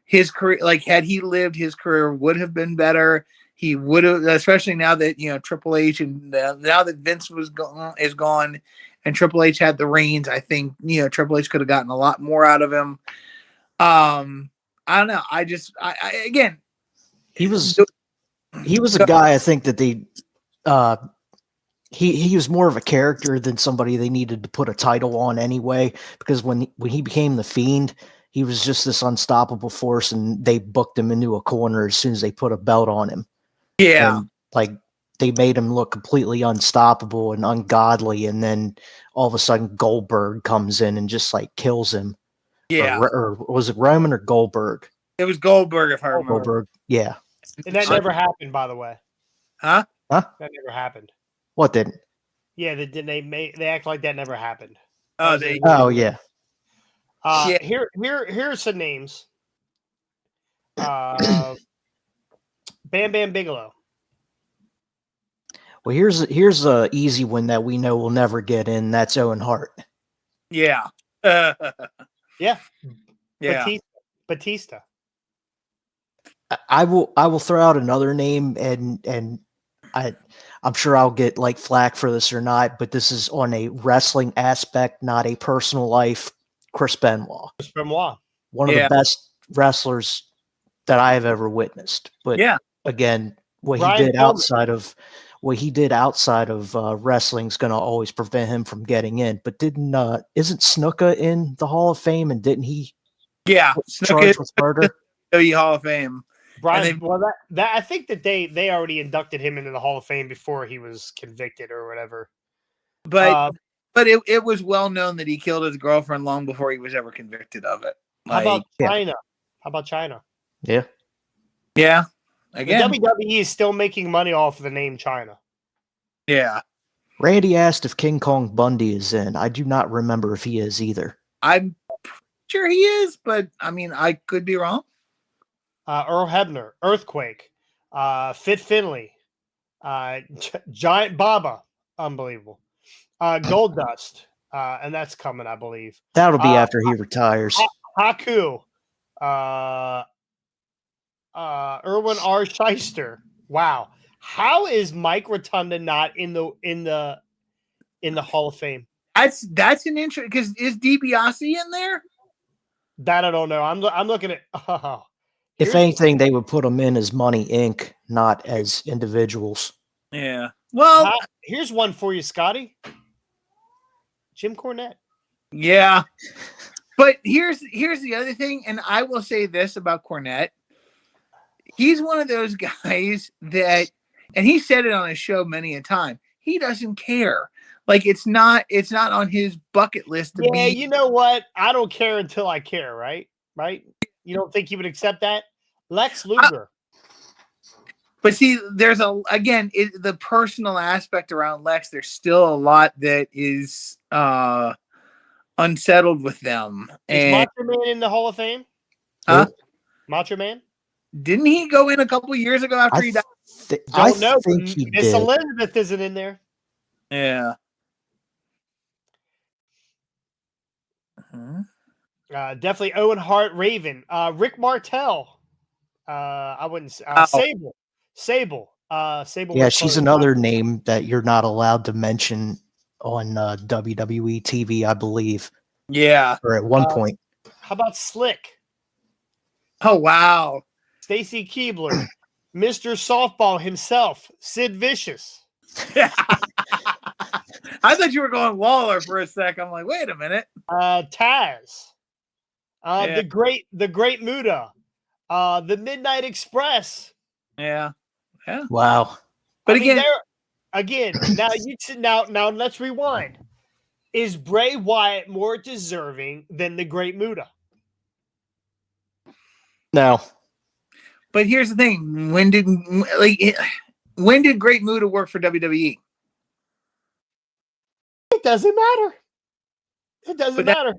his career, like, had he lived, his career would have been better. He would have, especially now that, Triple H and now that Vince is gone and Triple H had the reins. I think, Triple H could have gotten a lot more out of him. I don't know. Again, he was a guy, I think, that they, he was more of a character than somebody they needed to put a title on anyway, because when he became the Fiend, he was just this unstoppable force, and they booked him into a corner as soon as they put a belt on him. Yeah. And, like, they made him look completely unstoppable and ungodly, and then all of a sudden Goldberg comes in and just, like, kills him. Yeah. Or was it Roman or Goldberg? It was Goldberg, if I remember. Goldberg, yeah. And that never happened, by the way. Huh? That never happened. What didn't? Yeah, they act like that never happened. Oh, yeah. Here's some names. Bam Bam Bigelow. Well, here's a easy one that we know will never get in. That's Owen Hart. Yeah. Yeah. Batista. I will throw out another name, and I'm sure I'll get, like, flack for this or not, but this is on a wrestling aspect, not a personal life. Chris Benoit. One of the best wrestlers that I have ever witnessed. But again, what he did outside of wrestling is going to always prevent him from getting in. But isn't Snuka in the Hall of Fame, and didn't he? Yeah, charged with murder. WWE Hall of Fame. Brian, that I think that they already inducted him into the Hall of Fame before he was convicted or whatever. But it was well known that he killed his girlfriend long before he was ever convicted of it. How about China? How about China? Yeah. Yeah. Again, the WWE is still making money off of the name China. Yeah. Randy asked if King Kong Bundy is in. I do not remember if he is either. I'm sure he is, but I mean, I could be wrong. Earl Hebner, Earthquake, Fit Finley, Giant Baba, unbelievable. Goldust, and that's coming, I believe. That'll be after he retires. Haku, Erwin R. Shyster. Wow, how is Mike Rotunda not in the Hall of Fame? That's an interesting, because is DiBiase in there? That I don't know. I'm looking at. If anything, they would put them in as Money Inc., not as individuals. Yeah. Well, here's one for you, Scotty. Jim Cornette. Yeah. But here's the other thing, and I will say this about Cornette. He's one of those guys that, and he said it on his show many a time, he doesn't care. Like, it's not on his bucket list to be. Yeah, you know what? I don't care until I care, right? Right? You don't think he would accept that? Lex Luger. But see, there's the personal aspect around Lex. There's still a lot that is unsettled with them. Is Macho Man in the Hall of Fame? Huh? Macho Man? Didn't he go in a couple years ago after he died? I think he Miss did. Elizabeth isn't in there. Yeah. Definitely Owen Hart, Raven, Rick Martel. I wouldn't say Sable. Yeah, she's another name that you're not allowed to mention on WWE TV, I believe. Yeah. Or at one point. How about Slick? Oh wow. Stacy Keibler, Mr. Softball himself, Sid Vicious. I thought you were going Waller for a sec. I'm like, wait a minute. Taz, Yeah. the great Muda, the Midnight Express. Yeah. Wow. But I mean, again, now let's rewind. Is Bray Wyatt more deserving than the Great Muda? No. but here's the thing: when did Great Muda work for WWE? It doesn't matter. It doesn't matter.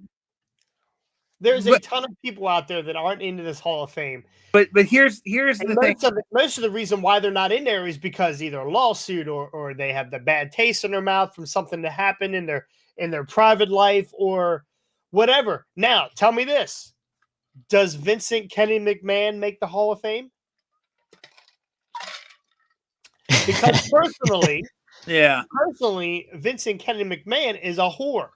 There's a ton of people out there that aren't into this Hall of Fame. But here's the thing. Most of the reason why they're not in there is because either a lawsuit or they have the bad taste in their mouth from something that happened in their private life or whatever. Now, tell me this. Does Vincent Kenny McMahon make the Hall of Fame? Because personally, Vincent Kenny McMahon is a whore.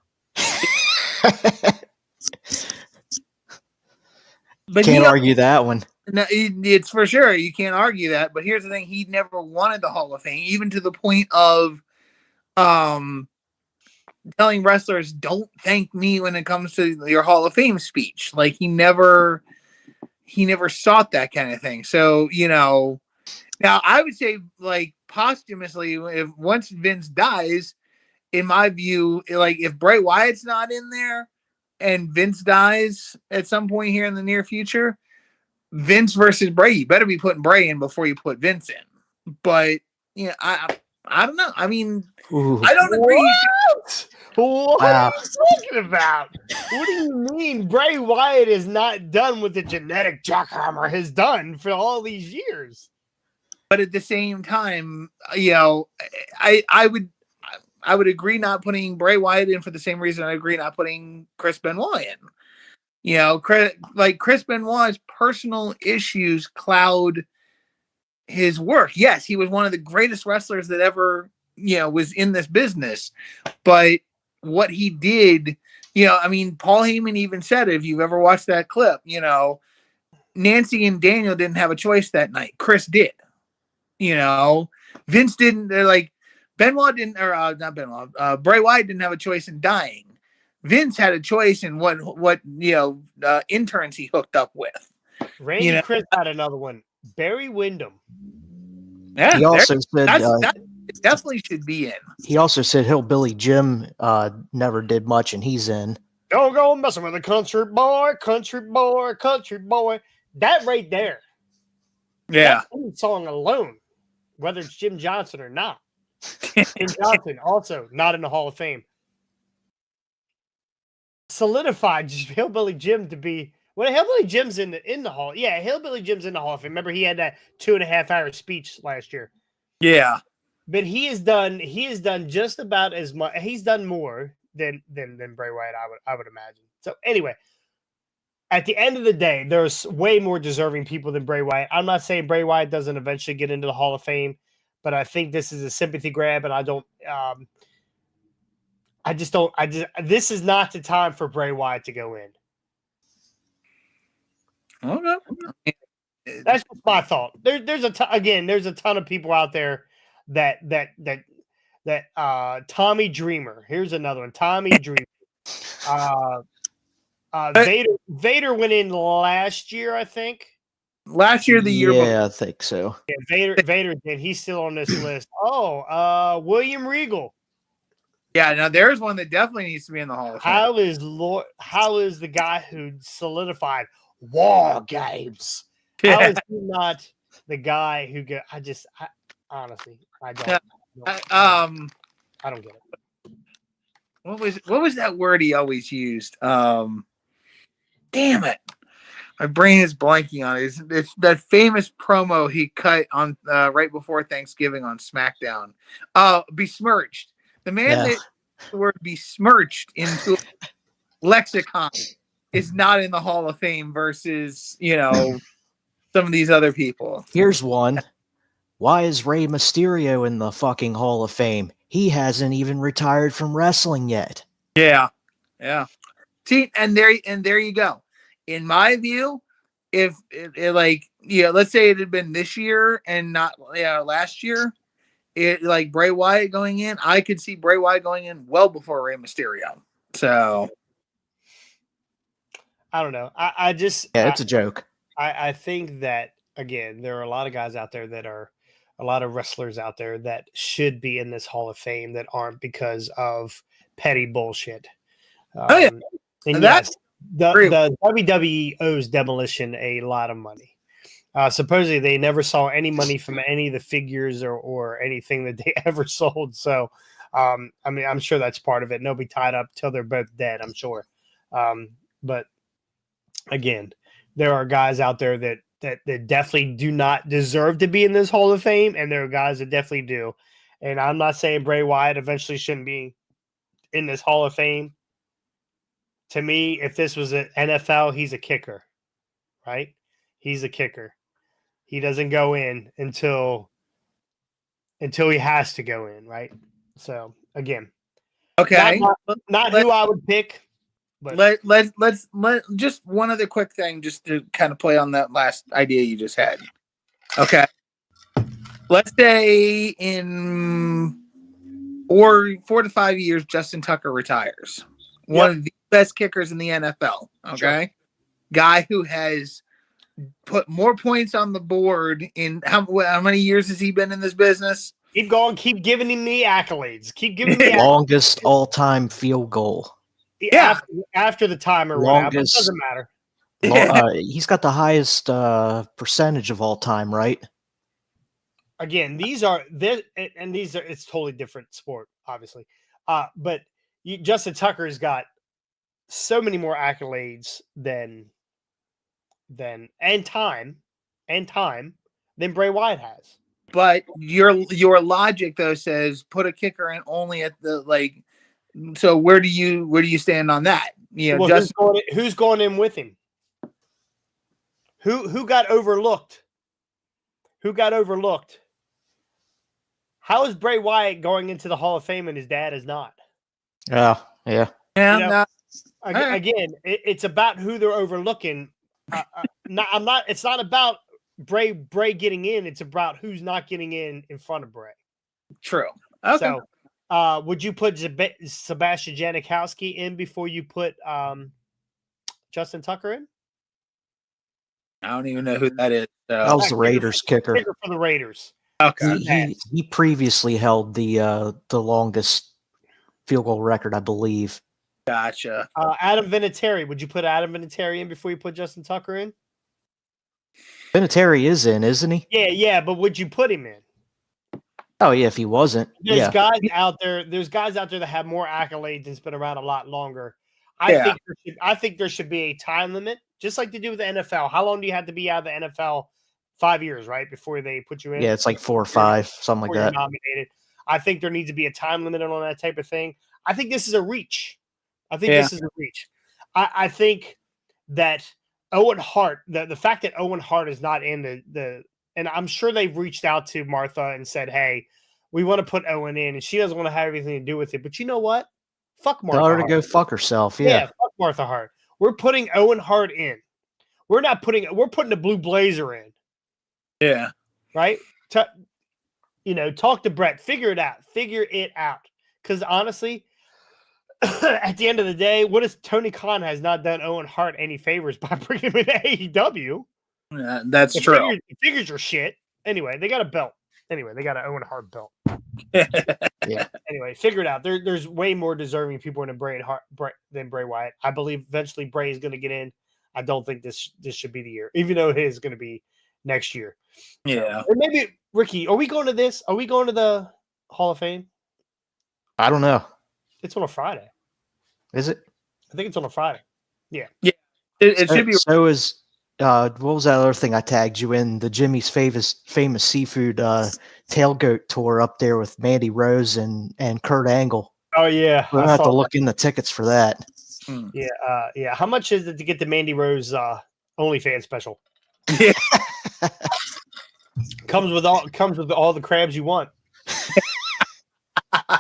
But can't argue that one. No, it's for sure. You can't argue that. But here's the thing: he never wanted the Hall of Fame, even to the point of telling wrestlers, "Don't thank me when it comes to your Hall of Fame speech." Like he never sought that kind of thing. So now I would say, like, posthumously, if once Vince dies, in my view, like if Bray Wyatt's not in there and Vince dies at some point here in the near future, Vince versus Bray, you better be putting Bray in before you put Vince in. But I don't know. I mean, I don't agree. What are you talking about? What do you mean Bray Wyatt is not done with the genetic jackhammer has done for all these years? But at the same time, I would agree not putting Bray Wyatt in for the same reason I agree not putting Chris Benoit in. Chris Benoit's personal issues cloud his work. Yes, he was one of the greatest wrestlers that ever, was in this business. But what he did, I mean, Paul Heyman even said, if you've ever watched that clip, Nancy and Daniel didn't have a choice that night. Chris did. Vince didn't. They're like, Benoit didn't, or not Benoit. Bray Wyatt didn't have a choice in dying. Vince had a choice in what interns he hooked up with. Randy Chris had another one. Barry Windham. Yeah, he also said that definitely should be in. He also said Hillbilly Jim never did much, and he's in. Don't go messing with a country boy, country boy, country boy. That right there. Yeah. That song alone, whether it's Jim Johnson or not. Jim Johnson also not in the Hall of Fame. Solidified Hillbilly Jim to be Hillbilly Jim's in the Hall. Yeah, Hillbilly Jim's in the Hall of Fame. Remember, he had that 2.5-hour speech last year. Yeah. But he has done just about as much. He's done more than Bray Wyatt, I would imagine. So anyway, at the end of the day, there's way more deserving people than Bray Wyatt. I'm not saying Bray Wyatt doesn't eventually get into the Hall of Fame, but I think this is a sympathy grab, and I don't. This is not the time for Bray Wyatt to go in. Okay. That's just my thought. There's a ton of people out there that Tommy Dreamer. Here's another one. Tommy Dreamer. Vader went in last year, I think. Last year, the year before. Yeah, I think so. Yeah, Vader did. He's still on this list. William Regal. Yeah, now there's one that definitely needs to be in the Hall of Fame. How is the guy who solidified War Games? Yeah. How is he not the guy who get? Honestly, I don't. I don't get it. What was that word he always used? Damn it. My brain is blanking on it. It's that famous promo he cut on right before Thanksgiving on SmackDown. Besmirched. The man that the word besmirched into lexicon is not in the Hall of Fame versus, some of these other people. Here's one. Why is Rey Mysterio in the fucking Hall of Fame? He hasn't even retired from wrestling yet. Yeah. Yeah. See, and there you go. In my view, if like, yeah, let's say it had been this year and not last year, it like Bray Wyatt going in, I could see Bray Wyatt going in well before Rey Mysterio. So I don't know. I just Yeah, it's a joke. I think that again, there are a lot of guys out there that are a lot of wrestlers out there that should be in this Hall of Fame that aren't because of petty bullshit. Oh, yeah. And That's yes, the WWE owes Demolition a lot of money. Supposedly, they never saw any money from any of the figures or anything that they ever sold. So, I mean, I'm sure that's part of it. Nobody tied up till they're both dead, I'm sure. But again, there are guys out there that definitely do not deserve to be in this Hall of Fame, and there are guys that definitely do. And I'm not saying Bray Wyatt eventually shouldn't be in this Hall of Fame. To me, if this was an NFL, he's a kicker, right? He's a kicker. He doesn't go in until he has to go in, right? So again, okay. Not who I would pick. But Let's just one other quick thing just to kind of play on that last idea you just had. Okay. Let's say in 4 to 5 years, Justin Tucker retires. One of the best kickers in the NFL. Okay. Sure. Guy who has put more points on the board in how many years has he been in this business? Keep going. Keep giving him the accolades. Keep giving me longest all-time field goal. Yeah, after the timer longest. Doesn't matter. He's got the highest percentage of all time, right? Again, these are it's totally different sport, obviously. But Justin Tucker's got so many more accolades than time than Bray Wyatt has. But your logic though says put a kicker in only at the like. So where do you stand on that? You know, well, who's going in with him? Who got overlooked? Who got overlooked? How is Bray Wyatt going into the Hall of Fame and his dad is not? Yeah. You know, again, it's about who they're overlooking. It's not about Bray getting in. It's about who's not getting in front of Bray. True. Okay. So, would you put Sebastian Janikowski in before you put Justin Tucker in? I don't even know who that is. So. That was the Raiders kicker. Kicker for the Raiders. Okay. He previously held the longest field goal record, I believe. Gotcha. Adam Vinatieri. Would you put Adam Vinatieri in before you put Justin Tucker in? Vinatieri is in, isn't he? Yeah, but would you put him in? Oh yeah, if he wasn't. There's guys out there that have more accolades and's been around a lot longer. I think there should be a time limit, just like they do with the NFL. How long do you have to be out of the NFL? 5 years, right? Before they put you in? Yeah, it's like 4 or 5, something like that. Nominated. I think there needs to be a time limit on that type of thing. I think this is a reach. I think that Owen Hart, the fact that Owen Hart is not in and I'm sure they've reached out to Martha and said, hey, we want to put Owen in, and she doesn't want to have anything to do with it. But you know what? Fuck Martha Hart. Tell her to go fuck herself. Yeah, fuck Martha Hart. We're putting Owen Hart in. We're putting the Blue Blazer in. Yeah. Right? Talk to Brett. Figure it out. Because honestly, at the end of the day, what is Tony Khan has not done Owen Hart any favors by bringing him into AEW. Yeah, that's true. The figures are shit. Anyway, they got a belt. Anyway, they got an Owen Hart belt. Yeah. Anyway, figure it out. There's way more deserving people in Bray Wyatt. I believe eventually Bray is going to get in. I don't think this should be the year, even though it is going to be next year. Yeah. Or maybe Ricky, are we going to this? Are we going to the Hall of Fame? I don't know. It's on a Friday. Is it? I think it's on a Friday. Yeah. Yeah. It should be. So is what was that other thing I tagged you in? The Jimmy's famous seafood tailgate tour up there with Mandy Rose and Kurt Angle. Oh yeah. We'll have to look in the tickets for that. Yeah. How much is it to get the Mandy Rose OnlyFans special? Yeah. Comes with all the crabs you want.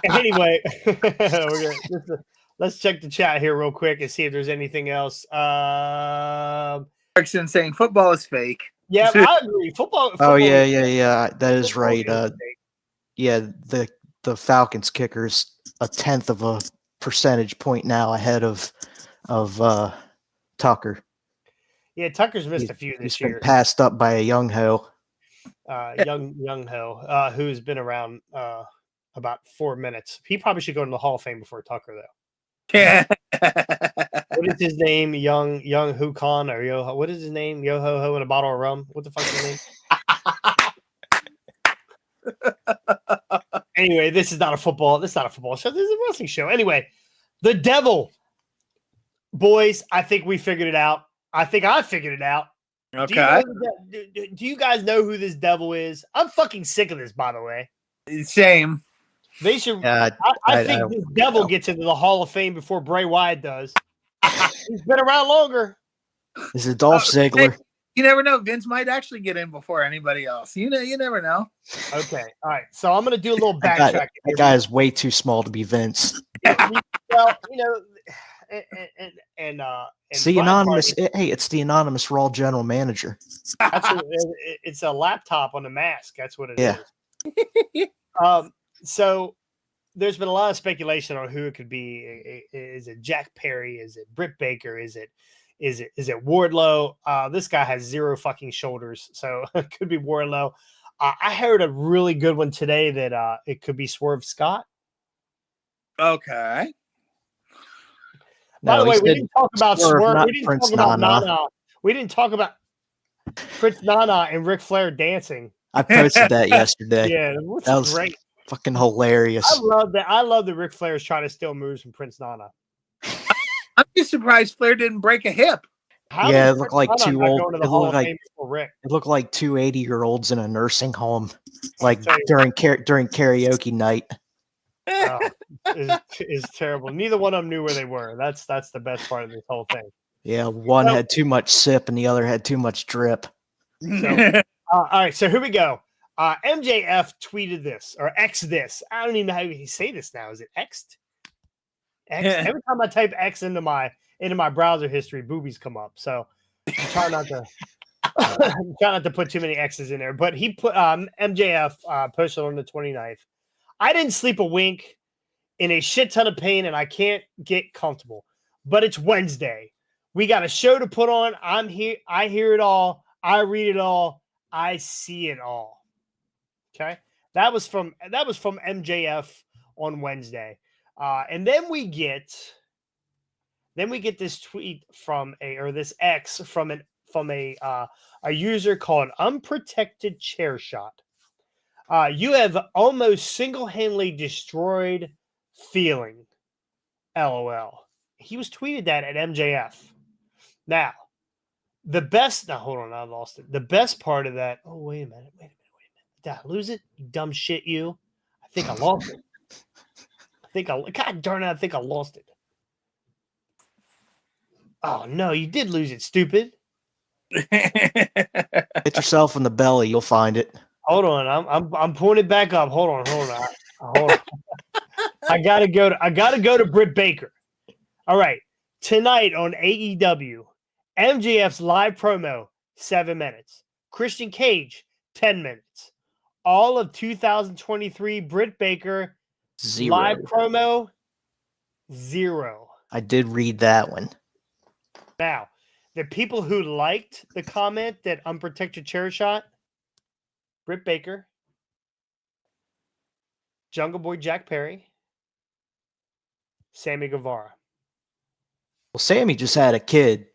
Anyway, let's check the chat here real quick and see if there's anything else. Erickson saying football is fake. Yeah, I agree. Football. Oh yeah, is- yeah. That is football right. is fake. Yeah, the Falcons kicker's 1/10 of a percentage point now ahead of Tucker. Yeah, Tucker's missed a few He's this been year. passed up by a young ho. Young Ho, who's been around about 4 minutes. He probably should go into the Hall of Fame before Tucker, though. Yeah. What is his name? Young Hu Khan or Yo? What is his name? Yo ho ho and a bottle of rum. What the fuck's his name? Anyway, this is not a football. This is not a football show. This is a wrestling show. Anyway, the Devil, boys. I think we figured it out. I think I figured it out. Okay. Do you guys know who this Devil is? I'm fucking sick of this, by the way. Same. They should. Yeah, I think this Devil gets into the Hall of Fame before Bray Wyatt does. He's been around longer. Is it Dolph Ziggler? You never know. Vince might actually get in before anybody else. You never know. Okay, all right. So I'm gonna do a little That backtrack. guy is way too small to be Vince. Well, you know, and It's the Brian anonymous. Party- Hey, it's the anonymous Raw general manager. it's a laptop on the mask. That's what it Yeah. is. So there's been a lot of speculation on who it could be. Is it Jack Perry? Is it Britt Baker? Is it Wardlow? This guy has zero fucking shoulders, so it could be Wardlow. I heard a really good one today that it could be Swerve Scott. Okay. By the he way, we said didn't talk about Swerve, Swerve. not We didn't Prince talk about Nana. Nana. We didn't talk about Prince Nana and Ric Flair dancing. I posted that yesterday. Yeah, which That was was great. fucking hilarious. I love that. I love that Ric Flair is trying to steal moves from Prince Nana. I'm just surprised Flair didn't break a hip. How Yeah, did it looked Prince like Nana two not old- go into the it Hall looked of like- Fame before Rick? It looked like two 80-year-olds in a nursing home, like Tell you during karaoke night. Oh, is terrible. Neither one of them knew where they were. That's the best part of this whole thing. Yeah, one Well- had too much sip and the other had too much drip. So, all right, so here we go. MJF tweeted this or X this. I don't even know how you say this now. Is it X'd? X. Every time I type X into my browser history, boobies come up. So I'm trying not to try not to put too many X's in there. But he put MJF posted on the 29th. I didn't sleep a wink, in a shit ton of pain, and I can't get comfortable. But it's Wednesday. We got a show to put on. I'm here. I hear it all. I read it all. I see it all. Okay. That was from MJF on Wednesday. And then we get this tweet from this X from a user called Unprotected Chair Shot. You have almost single-handedly destroyed feeling. LOL. He was tweeted that at MJF. Now, hold on, I lost it. The best part of that. Oh, wait a minute. Did I lose it? You dumb shit, you. I think I lost it. God darn it, I think I lost it. Oh no, you did lose it, stupid. Hit yourself in the belly, you'll find it. Hold on, I'm pulling it back up. Hold on. I gotta go to Britt Baker. All right, tonight on AEW, MJF's live promo 7 minutes. Christian Cage 10 minutes. All of 2023 Britt Baker 0. live promo 0. I did read that one. Now, the people who liked the comment that Unprotected Chair Shot, Britt Baker, Jungle Boy Jack Perry, Sammy Guevara. Well, Sammy just had a kid.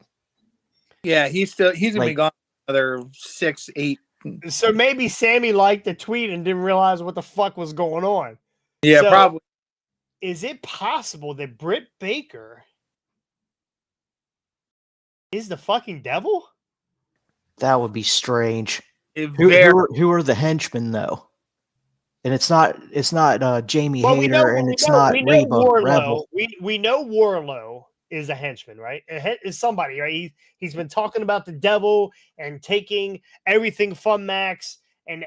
Yeah, he's gonna be Like- gone another 6-8. So maybe Sammy liked the tweet and didn't realize what the fuck was going on. Yeah, So- probably. Is it possible that Britt Baker is the fucking devil? That would be strange. It Who, very- who are the henchmen though? And it's not Jamie Well, Hayter and it's not we know Reba Warlow. Rebel. We know Warlow is a henchman, right? Is somebody, right? He's been talking about the devil and taking everything from Max, and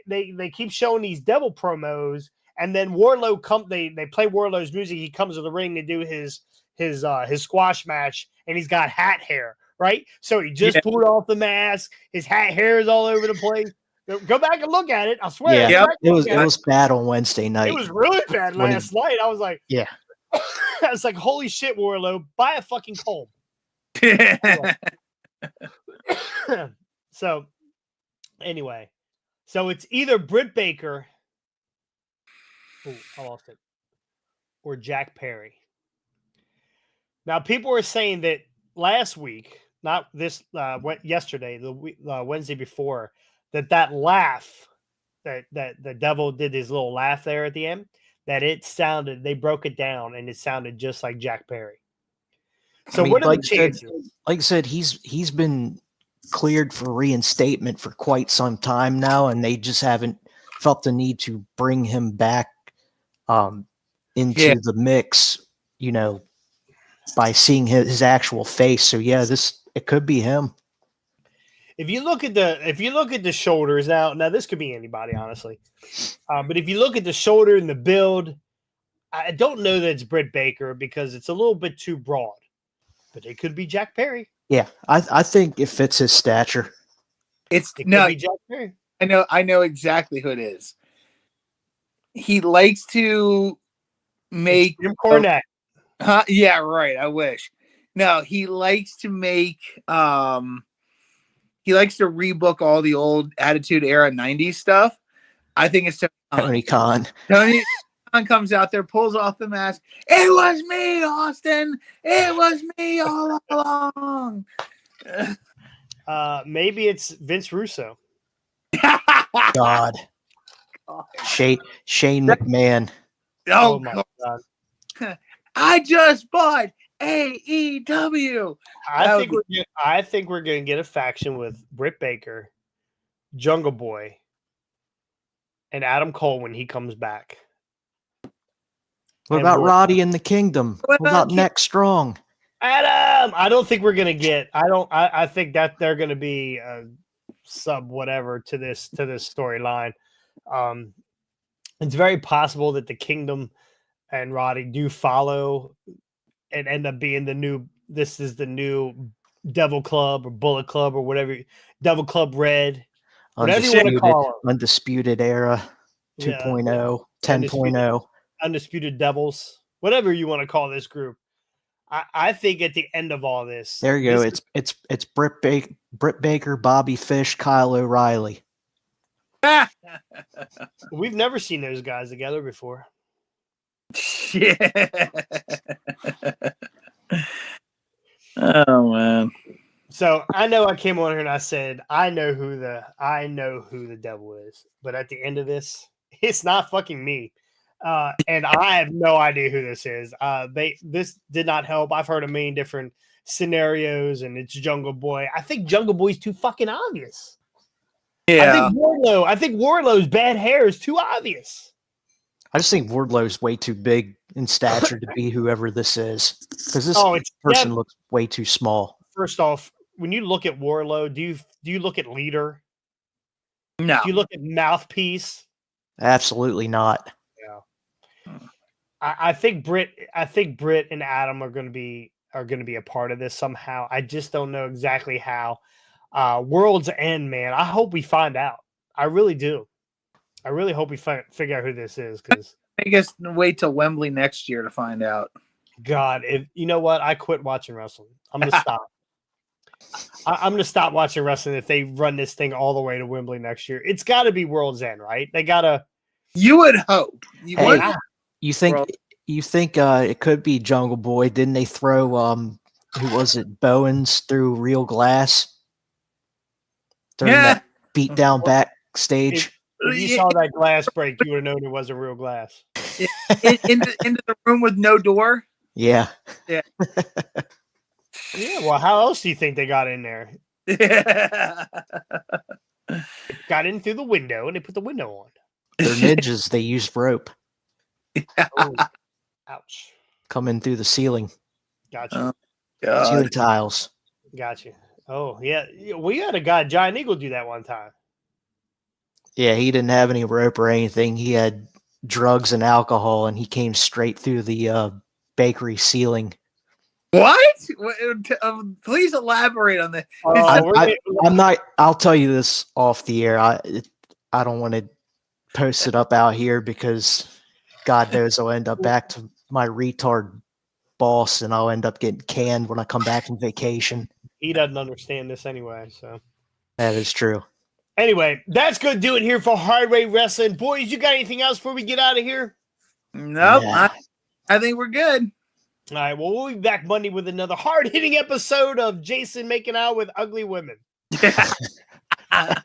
they keep showing these devil promos, and then Warlow they play Warlow's music. He comes to the ring to do his squash match, and he's got hat hair, right? So he just pulled off the mask. His hair is all over the place. Go back and look at it. I swear. Yeah, Go back and look it at was bad on Wednesday night. It was really bad When he- last night. I was like, Yeah. I was like, holy shit, Warlow, buy a fucking comb. So, anyway, so it's either Britt Baker. Oh, I lost it. Or Jack Perry. Now, people were saying that last week, not this, yesterday, the Wednesday before, that laugh, that the devil did his little laugh there at the end, that they broke it down and it sounded just like Jack Perry. So what are the chances? Like I said, he's been cleared for reinstatement for quite some time now, and they just haven't felt the need to bring him back into the mix, by seeing his actual face. So yeah, it could be him. If you look at the shoulders now this could be anybody, honestly. But if you look at the shoulder and the build, I don't know that it's Britt Baker because it's a little bit too broad. But it could be Jack Perry. Yeah, I think it fits his stature. It could be Jack Perry. I know exactly who it is. He likes to make Jim Cornette. Yeah, right. I wish. No, he likes to make he likes to rebook all the old Attitude Era 90s stuff. I think it's Tony Khan. Tony Khan comes out there, pulls off the mask. It was me, Austin. It was me all along. Maybe it's Vince Russo. God. Shane McMahon. Oh my God. I just bought AEW. I think we're gonna get a faction with Britt Baker, Jungle Boy, and Adam Cole when he comes back. What about Roddy in the Kingdom? What about Neck Strong? Adam, I don't think we're gonna get. I think that they're gonna be sub whatever to this storyline. It's very possible that the Kingdom and Roddy do follow and end up being the new Devil Club or Bullet Club or whatever, Devil Club Red, whatever you want to call it. Undisputed Era 2.0, 10.0. Undisputed Devils, whatever you want to call this group. I think at the end of all this, there you go. It's Britt Baker, Bobby Fish, Kyle O'Reilly. We've never seen those guys together before. Yeah. Oh man. So I know I came on here and I said I know who the devil is, but at the end of this, it's not fucking me. And I have no idea who this is. This did not help. I've heard a million different scenarios, and it's Jungle Boy. I think Jungle Boy's too fucking obvious. Yeah. I think Wardlow's bad hair is too obvious. I just think Wardlow's way too big in stature to be whoever this is. Because this person looks way too small. First off, when you look at Wardlow, do you look at leader? No. Do you look at mouthpiece? Absolutely not. Yeah. I think Britt and Adam are going to be a part of this somehow. I just don't know exactly how. World's End, man. I hope we find out. I really do. I really hope we figure out who this is, because I guess wait till Wembley next year to find out. God, if you know what, I quit watching wrestling. I'm gonna stop. I'm gonna stop watching wrestling if they run this thing all the way to Wembley next year. It's got to be World's End, right? They gotta. You would hope. You think it could be Jungle Boy? Didn't they throw who was it? Bowens through real glass during that beat down backstage. If you saw that glass break, you would have known it wasn't real glass. into the room with no door. Yeah. Yeah. Yeah. Well, how else do you think they got in there? Got in through the window, and they put the window on. They're ninjas. They used rope. Oh, ouch. Come in through the ceiling. Gotcha. Ceiling tiles. Gotcha. Oh, yeah. We had a guy, Giant Eagle, do that one time. Yeah, he didn't have any rope or anything. He had drugs and alcohol, and he came straight through the bakery ceiling What? Please elaborate on that. I'm not. I'll tell you this off the air. I don't want to post it up out here because God knows I'll end up back to my retard boss and I'll end up getting canned when I come back from vacation. He doesn't understand this anyway, so. That is true. Anyway, that's going to do it here for Hardway Wrestling. Boys, you got anything else before we get out of here? Nope. Nah. I think we're good. All right, well, we'll be back Monday with another hard-hitting episode of Jason making out with ugly women. I'm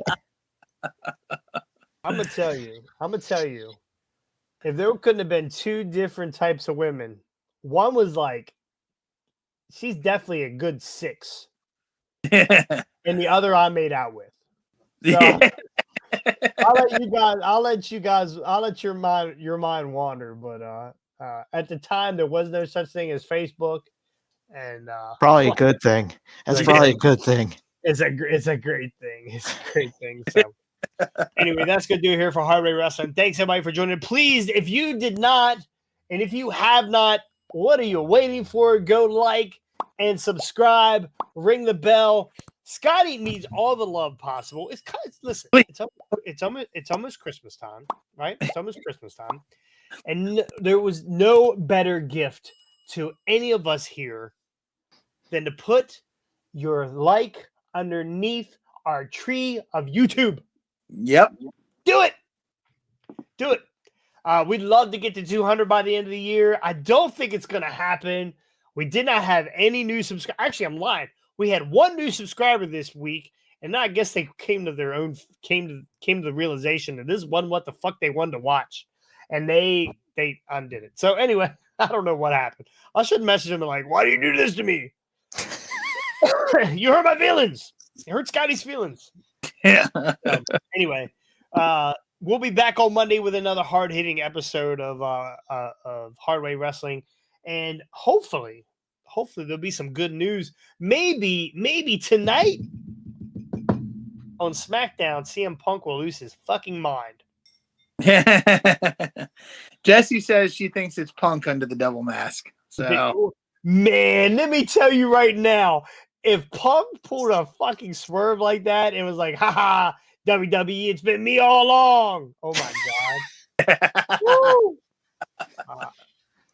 going to tell you, if there couldn't have been two different types of women, one was like, she's definitely a good 6. And the other I made out with. So, I'll let your mind wander, but at the time there was no such thing as Facebook, and probably a good thing. That's probably a good thing. It's a great thing. It's a great thing. So anyway, that's gonna do it here for Hardway Wrestling. Thanks everybody for joining. Please, if you did not, and if you have not, what are you waiting for? Go like and subscribe, ring the bell. Scotty needs all the love possible. Listen, it's almost Christmas time, right? It's almost Christmas time. And there was no better gift to any of us here than to put your like underneath our tree of YouTube. Yep. Do it. We'd love to get to 200 by the end of the year. I don't think it's going to happen. We did not have any new subscribers. Actually, I'm lying. We had one new subscriber this week, and I guess they came to the realization that this wasn't what the fuck they wanted to watch. And they undid it. So anyway, I don't know what happened. I should message them and like, why do you do this to me? You hurt my feelings. You hurt Scotty's feelings. Yeah. Anyway, we'll be back on Monday with another hard-hitting episode of Hardway Wrestling, and hopefully there'll be some good news. Maybe tonight on SmackDown, CM Punk will lose his fucking mind. Jessie says she thinks it's Punk under the devil mask. So, man, let me tell you right now, if Punk pulled a fucking swerve like that and was like, haha, WWE, it's been me all along. Oh my God. Woo!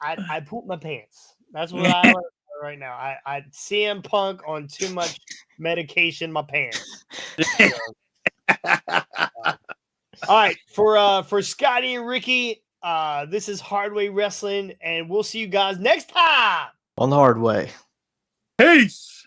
I pooped my pants. That's what I learned right now. I CM Punk on too much medication in my pants. All right, for Scotty and Ricky, this is Hardway Wrestling, and we'll see you guys next time On the hard way. peace.